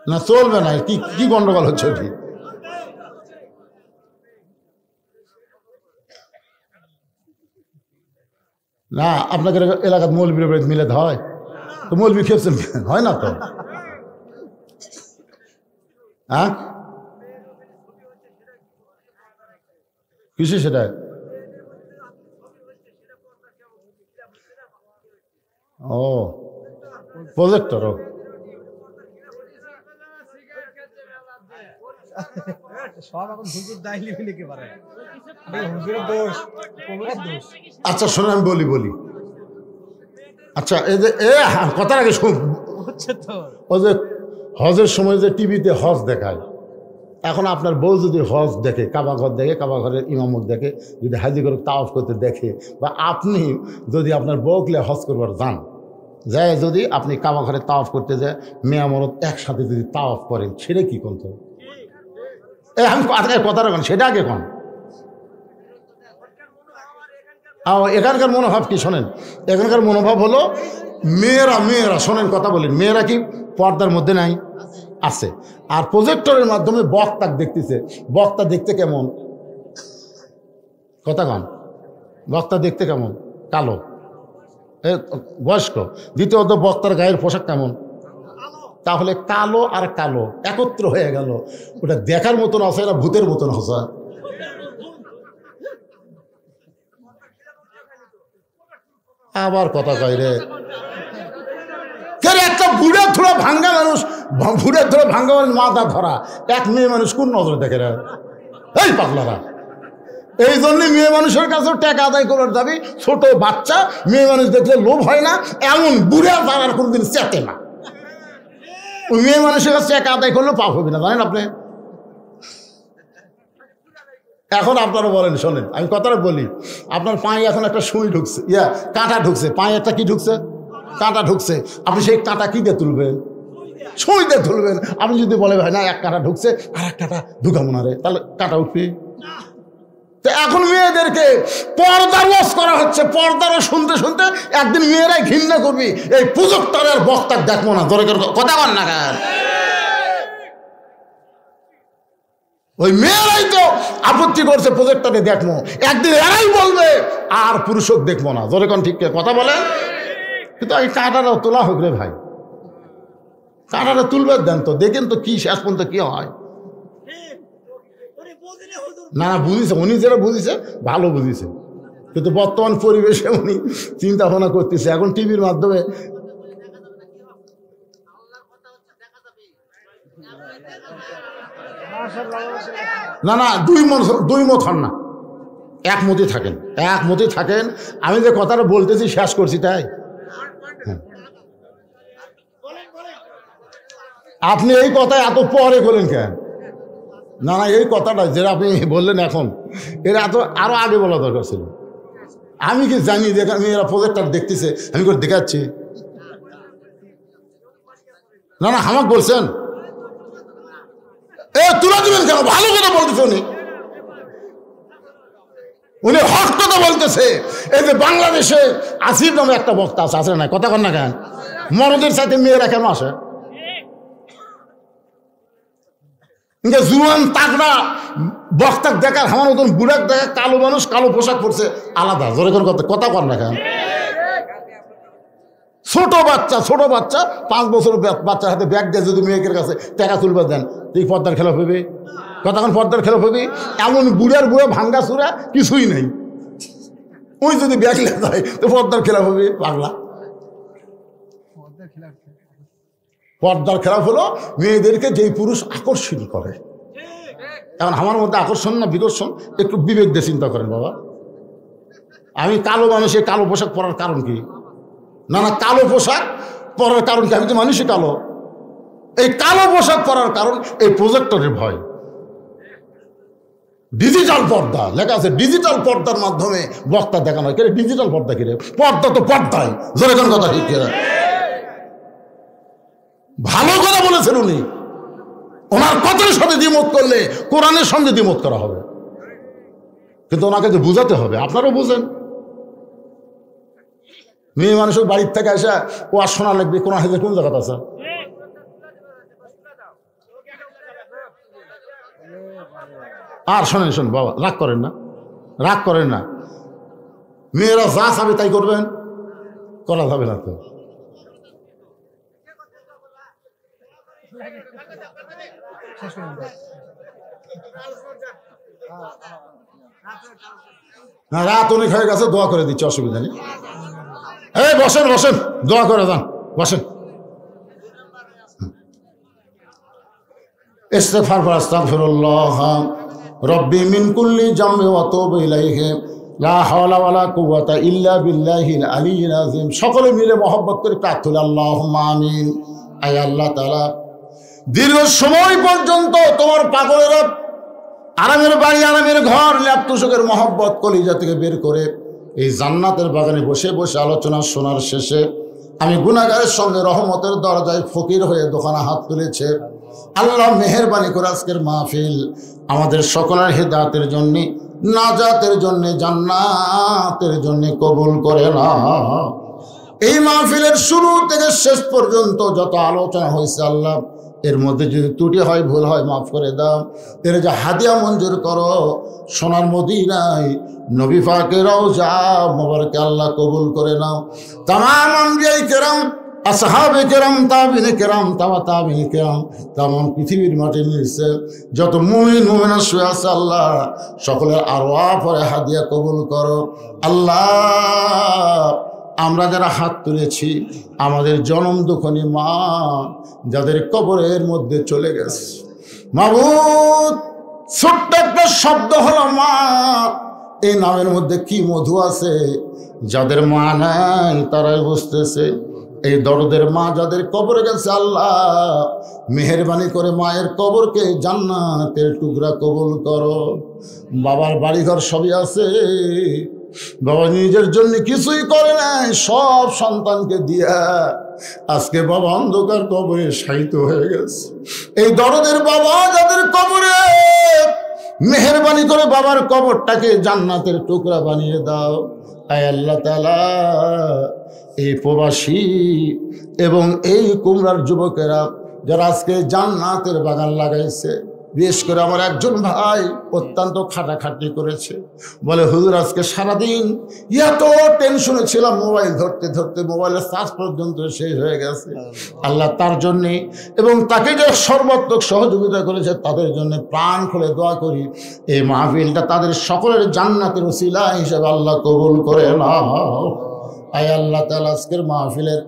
না? চলবে না? কি কি গন্ডগোল হচ্ছে? কি না আপনাদের এলাকার মৌলবীর বাড়িতে মিলাদ হয়? তো মৌলবী খেপছেন হয় না তো? হ্যাঁ কিসে সেটা? ও প্রজেক্টর। আচ্ছা শোনেন, আমি বলি আচ্ছা, এই যে কথার আগে শুন, ওই যে হজের সময় যে টিভিতে হজ দেখায়, এখন আপনার বউ যদি হজ দেখে, কাবা ঘর দেখে, কাবা ঘরের ইমামত দেখে, যদি হাজি করে তাওয়াফ করতে দেখে, বা আপনি যদি আপনার বউকে হজ করবার যান, যায় যদি আপনি কাবা ঘরে তাওয়াফ করতে যায়, মেয়া মরদ একসাথে যদি তাওয়াফ করেন, সেটা কি কোন? আমি কথা রাখেন, সেটা আগে কোন? এখানকার মনোভাব কি শোনেন, এখানকার মনোভাব হলো মেয়েরা শোনেন, কথা বলেন, মেয়েরা কি পর্দার মধ্যে নাই? আছে। আর প্রজেক্টরের মাধ্যমে বক্তা দেখতেছে, বক্তা দেখতে কেমন? কথা কন, বক্তা দেখতে কেমন? কালো, বয়স্ক। দ্বিতীয়ত বক্তার গায়ের পোশাক কেমন? তাহলে কালো আর কালো একত্র হয়ে গেল, ওটা দেখার মতন আছে না ভূতের মতন আছে? আবার কথা কয় রে, একটা বুড়ে ধরা ভাঙ্গা মানুষ, মাথা ধরা এক মেয়ে মানুষ কোন নজরে দেখে রে? এই পাগলারা, এই জন্য মেয়ে মানুষের কাছে টাকা আদায় করার দাবি। ছোট বাচ্চা মেয়ে মানুষ দেখলে লোভ হয় না, এমন বুড়ে তার কোনদিন চেতে না। ওই মেয়ে মানুষের কাছে টাকা আদায় করলেও পাপ হবে না, জানেন আপনি? এখন আপনারা বলেন, শোনেন আমি কথাটা বলি, আপনার পায়ে এখন একটা সুই ঢুকছে, কাঁটা ঢুকছে, পায়ে একটা কি ঢুকছে? কাঁটা ঢুকছে। আপনি সেই কাঁটা কি দিয়ে তুলবেন? সুই দিয়ে তুলবেন। আপনি যদি বলে ভাই না এক কাঁটা ঢুকছে আর এক কাঁটা ঢুকাবো না রে, তাহলে কাঁটা উঠবে। তো এখন মেয়েদেরকে পর্দার ওয়াজ করা হচ্ছে, পর্দারও শুনতে শুনতে একদিন মেয়েরাই ঘৃণা করবি, এই প্রজেক্টরের বক্তা দেখবো না। ধরে কথা বল না, ওই মেয়েরাই তো আপত্তি করছে প্রজেক্টরে দেখবো, একদিন এরাই বলবে আর পুরুষক দেখবো না। ধরে কোন ঠিক কথা বলেন? কিন্তু এই কাঁটাটাও তোলা হোক রে ভাই, কাঁটাটা তুলবে দেন তো, দেখেন তো কি শেষ পর্যন্ত কি হয়। না বুঝিছে, উনি যেটা বুঝিছে ভালো বুঝিছে, কিন্তু বর্তমান পরিবেশে উনি চিন্তা ভাবনা করতেছে। এখন টিভির মাধ্যমে না দুই মত হন না, একমতই থাকেন। আমি যে কথাটা বলতেছি শেষ করছি তাই। আপনি এই কথা এত পরে বলেন কেন? না এই কথাটা যেটা আপনি বললেন এখন, এরা আরো আগে বলা দরকার ছিল। আমি কি জানি যে আমি এরা প্রজেক্টর দেখতেছে, আমি করে দেখাচ্ছি। না আমাকে বলছেন তুলে দিবেন কেন? ভালো কথা বলতেছে উনি হক কথা বলতেছে। এই যে বাংলাদেশে আসিফ নামে একটা বক্তা আছে না, কথা কন না কেন? মরদের সাথে মেয়েরা কেন আসে? জুয়ান তাগড়া বক্তা দেখার আমার মতন বুড়াক দেখা কালো মানুষ কালো পোশাক পরছে আলাদা। জোরে কোন কথা কন না কেন? ছোট বাচ্চা 5 বছর বাচ্চার হাতে ব্যাগ দিয়ে যদি মেয়েকের কাছে টাকা তুলবে দেন, তুই পর্দার খেলাফ হবি? কতক্ষণ পর্দার খেলাফ হবি? এমন বুড়ে ভাঙ্গা চূড়া কিছুই নেই, ওই যদি ব্যাগ লেগে যায় তো পর্দার খেলাফ হবি? পাগলা। পর্দার খেলাফ হলো মেয়েদেরকে যেই পুরুষ আকর্ষণ করে। এখন আমার মধ্যে আকর্ষণ না বিকর্ষণ, একটু বিবেক দিয়ে চিন্তা করেন বাবা। আমি কালো মানুষের কালো পোশাক পরার কারণ কি? না কালো পোশাক পরার কারণ কি? আমি তো মানুষই কালো। এই কালো পোশাক পরার কারণ এই প্রজেক্টরের ভয়। ডিজিটাল পর্দা লেখা আছে, ডিজিটাল পর্দার মাধ্যমে বক্তা দেখানো হয়। ডিজিটাল পর্দা কিরে? পর্দা তো পর্দাই। জোরে কোন কথা ঠিক কিনা? ভালো কথা বলেছেন উনি। ওনার কথার সাথে দ্বিমত করলে কোরআনের সঙ্গে দ্বিমত করা হবে, কিন্তু ওনাকে যে বুঝাতে হবে। আপনারাও বুঝেন, মেয়ে মানুষের বাড়ির থেকে এসে ও আর শোনা লাগবে কোরআন হাদিসের কোন জায়গাতে আছে? আর শোনেন বাবা, রাগ করেন না। মেয়েরা যা চাবে তাই করবেন, করা যাবে না তো। রাত অনেক হয়ে গেছে, দোয়া করে দিচ্ছি, অসুবিধা নেই। এই বসেন দোয়া করে যান, বসেন। ইস্তিগফার করে আস্তাগফিরুল্লাহ রব্বি মিন কুল্লি জামবি ওয়া তুবু ইলাইহি লা হাওলা ওয়ালা কুওয়াতা ইল্লা বিল্লাহিল আলিয়্যিল আযীম। সকলে মিলে মহব্বত করে প্রার্থনা আল্লাহুম্মা আমিন। আয় আল্লাহ তাআলা, দীর্ঘ সময় পর্যন্ত তোমার পাগলেরা আরামের বাড়ি, আরামের ঘর, ল্যাপটুসকের মহব্বত কলিজা থেকে বের করে এই জান্নাতের বাগানে বসে বসে আলোচনা শোনার শেষে আমি গুনাহগারের সঙ্গে রহমতের দরজায় ফকির হয়ে দোকানে হাত তুলেছে। আল্লাহ মেহেরবানি করে আজকের মাহফিল আমাদের সকলের হেদায়েতের জন্য, নাজাতের জন্য, জান্নাতের জন্য কবুল করে না। এই মাহফিলের শুরু থেকে শেষ পর্যন্ত যত আলোচনা হয়েছে আল্লাহ, এর মধ্যে যদি ত্রুটি হয়, ভুল হয়, মাফ করে দাও। এর যে হাদিয়া মঞ্জুর করো সোনার মদিনায় নবী পাকের রওজা মোবারকে আল্লাহ কবুল করে নাও। তামাম আম্বিয়ায়ে কেরাম, আসহাবে কেরাম, তাবিঈনে কেরাম, তাবিঈনে কেরাম, তামাম পৃথিবীর মাটি নিচে যত মুমিন মুমিনা শুয়ে আছে আল্লাহ, সকলের আরওয়াহ পরে হাদিয়া কবুল করো আল্লাহ। আমরা যারা হাত তুলেছি, আমাদের জনম দুঃখনী মা যাদের কবরের মধ্যে চলে গেছে, মাবুদ ছোট্ট একটা শব্দ হলো মা, এই নামের মধ্যে কি মধু আছে। যাদের মা নাই তারাই বুঝতেছে। এই দরদের মা যাদের কবরে গেছে আল্লাহ, মেহেরবানি করে মায়ের কবরকে জান্নাতের টুকরা কবুল করো। বাবার বাড়িঘর সবই আছে, বাবা নিজের জন্য কিছুই করে নাই, সব সন্তানকে দিয়া আজকে বাবা অন্ধকার কবরে শায়িত হয়ে গেছে। এই দরদের বাবা যাদের কবরে, মেহেরবানি করে বাবার কবরটাকে জান্নাতের টুকরা বানিয়ে দাও। আয় আল্লাহ তাআলা, এই প্রবাসী এবং এই কুমড়ার যুবকেরা যারা আজকে জান্নাতের বাগান লাগাইছে, বিশেষ করে আমার একজন ভাই অত্যন্ত খাটাখাটি করেছে, বলে হুজুর আজকে সারাদিন এত টেনশনে ছিলাম, মোবাইল ধরতে ধরতে মোবাইলের চার্জ পর্যন্ত শেষ হয়ে গেছে। আল্লাহ তার জন্যে এবং তাকে যে সর্বাত্মক সহযোগিতা করেছে তাদের জন্য প্রাণ খুলে দোয়া করি, এই মাহফিলটা তাদের সকলের জান্নাতের ওসিলা হিসেবে আল্লাহ কবুল করে নাও। আয় আল্লাহ তাআলা, আজকের মাহফিলের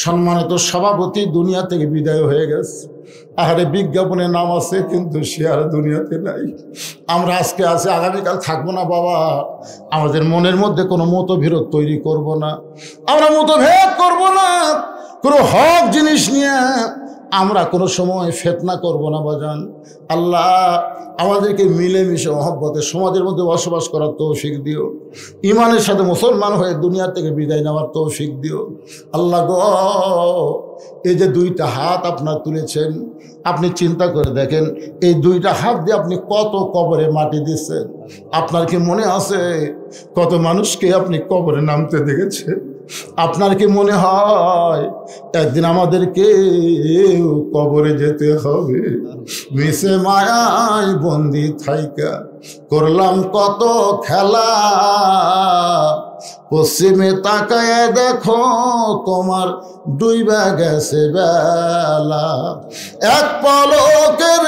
সম্মানিত সভাপতি দুনিয়া থেকে বিদায় হয়ে গেছে। আহারে বিজ্ঞাপনে নাম আছে কিন্তু সে আর দুনিয়াতে নাই। আমরা আজকে আছে, আগামীকাল থাকবো না বাবা। আমাদের মনের মধ্যে কোনো মতবিরোধ তৈরি করব না, আমরা মতভেদ করব না, কোনো হক জিনিস নিয়ে আমরা কোনো সময় ফিতনা করব না বাজান। আল্লাহ আমাদেরকে মিলেমিশে মহব্বতে সমাজের মধ্যে বসবাস করার তৌফিক দিও, ইমানের সাথে মুসলমান হয়ে দুনিয়া থেকে বিদায় নেওয়ার তৌফিক দিও আল্লাহ গো। এই যে দুইটা হাত আপনার তুলেছেন, আপনি চিন্তা করে দেখেন, এই দুইটা হাত দিয়ে আপনি কত কবরে মাটি দিচ্ছেন। আপনার কি মনে আছে কত মানুষকে আপনি কবরে নামতে দেখেছেন? আপনার কি মনে হয় একদিন আমাদেরকে কবরে যেতে হবে? মিশে মায়ায় বন্দি থাইকা করলাম কত খেলা, পশ্চিমে তাকায় দেখো তোমার ডুইবা গেছে বেলা, এক পলকের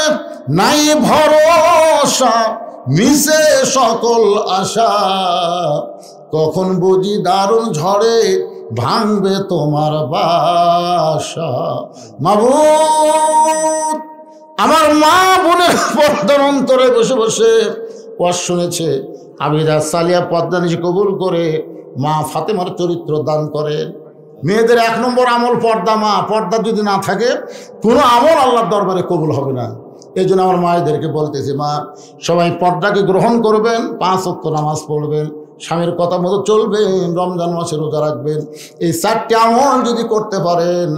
নাই ভরসা মিশে সকল আশা, কখন বুঝি দারুণ ঝড়ে ভাঙবে তোমার বাসা। মাবুদ আমার মা বোনের পর্দার অন্তরে বসে বসে ওয়াজ শুনেছে, আবিদা সালিয়া পর্দা নিজে কবুল করে মা ফাতেমার চরিত্র দান করে। মেয়েদের ১ নম্বর আমল পর্দা। মা পর্দা যদি না থাকে কোনো আমল আল্লাহর দরবারে কবুল হবে না। এই জন্য আমার মায়েদেরকে বলতেছি, মা সবাই পর্দাকে গ্রহণ করবেন, 5 ওয়াক্ত নামাজ পড়বেন, স্বামীর কথা মতো চলবেন, রমজান মাসে রোজা রাখবেন। এই 4টি আমল যদি করতে পারেন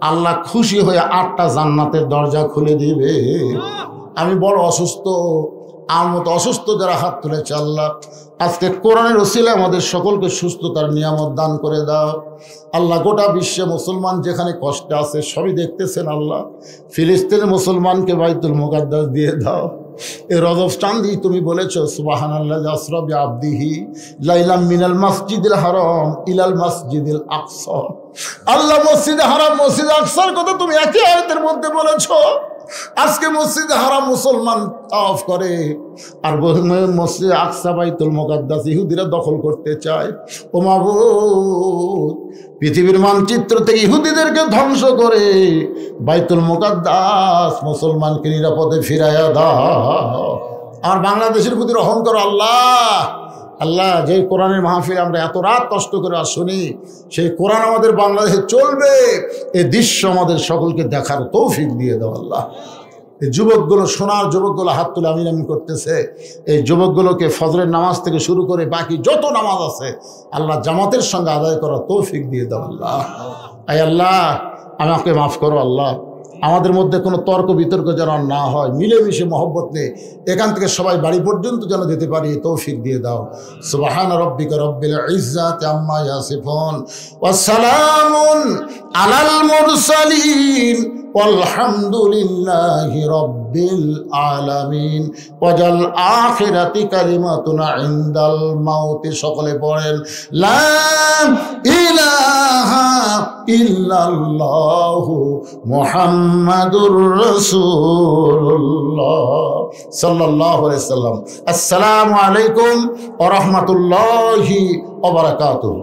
আল্লাহ খুশি হয়ে 8টা জান্নাতের দরজা খুলে দিবে। আমি বড় অসুস্থ, আমার মতো অসুস্থ যারা হাত তুলেছে আল্লাহ আজকে কোরআনের ওসিলায় আমাদের সকলকে সুস্থতার নিয়ামত দান করে দাও আল্লাহ। গোটা বিশ্বে মুসলমান যেখানে কষ্টে আছে সবই দেখতেছেন আল্লাহ। ফিলিস্তিনের মুসলমানকে বাইতুল মুকাদ্দাস দিয়ে দাও। এই রজব চাঁদি তুমি বলেছো সুবহানাল্লাহি আসরা বিআবদিহি লাইলাম মিনাল মসজিদিল হারাম ইলাল মসজিদিল আকসা। আল্লাহ মসজিদে হারাম মসজিদ আকসার কথা তুমি একই আয়াতের মধ্যে বলেছো। আজকে মসজিদে হারাম মুসলমান তাওয়াফ করে, আর মসজিদে আকসা বাইতুল মুকাদ্দাস ইহুদিরা দখল করতে চায়। ও মাবুদ, পৃথিবীর মানচিত্র থেকে ইহুদিদেরকে ধ্বংস করে বাইতুল মুকাদ্দাস মুসলমানকে নিরাপদে ফিরাইয়া দাও। আর বাংলাদেশের প্রতি রহম করো আল্লাহ। আল্লাহ, যে কোরআনের মাহফিলে আমরা এত রাত কষ্ট করে আর শুনি, সেই কোরআন আমাদের বাংলাদেশে চলবে, এই দৃশ্য আমাদের সকলকে দেখার তৌফিক দিয়ে দাও আল্লাহ। এই যুবকগুলো, সোনার যুবকগুলো হাত তুলে আমিন আমিন করতেছে, এই যুবকগুলোকে ফজরের নামাজ থেকে শুরু করে বাকি যত নামাজ আছে আল্লাহ জামাতের সঙ্গে আদায় করার তৌফিক দিয়ে দাও আল্লাহ। আয় আল্লাহ, আমাকে মাফ করো আল্লাহ। আমাদের মধ্যে কোনো তর্ক বিতর্ক যেন না হয়, মিলেমিশে মহব্বত নিয়ে এখান থেকে সবাই বাড়ি পর্যন্ত যেন যেতে পারি, তৌফিক দিয়ে দাও। সুবহান রাব্বিকা রব্বিল ইজ্জাতি আম্মা ইয়াসিফুন ওয়া সালামুন আলাল মুরসালিন walhamdulillahi rabbil alamin wajal akhirati kalimatuna indal mauti। সকলে পড়েন লা ইলাহা ইল্লাল্লাহু মুহাম্মাদুর রাসূলুল্লাহ সাল্লাল্লাহু আলাইহি সাল্লাম। আসসালামু আলাইকুম ওয়া রাহমাতুল্লাহি ওয়া বারাকাতুহু।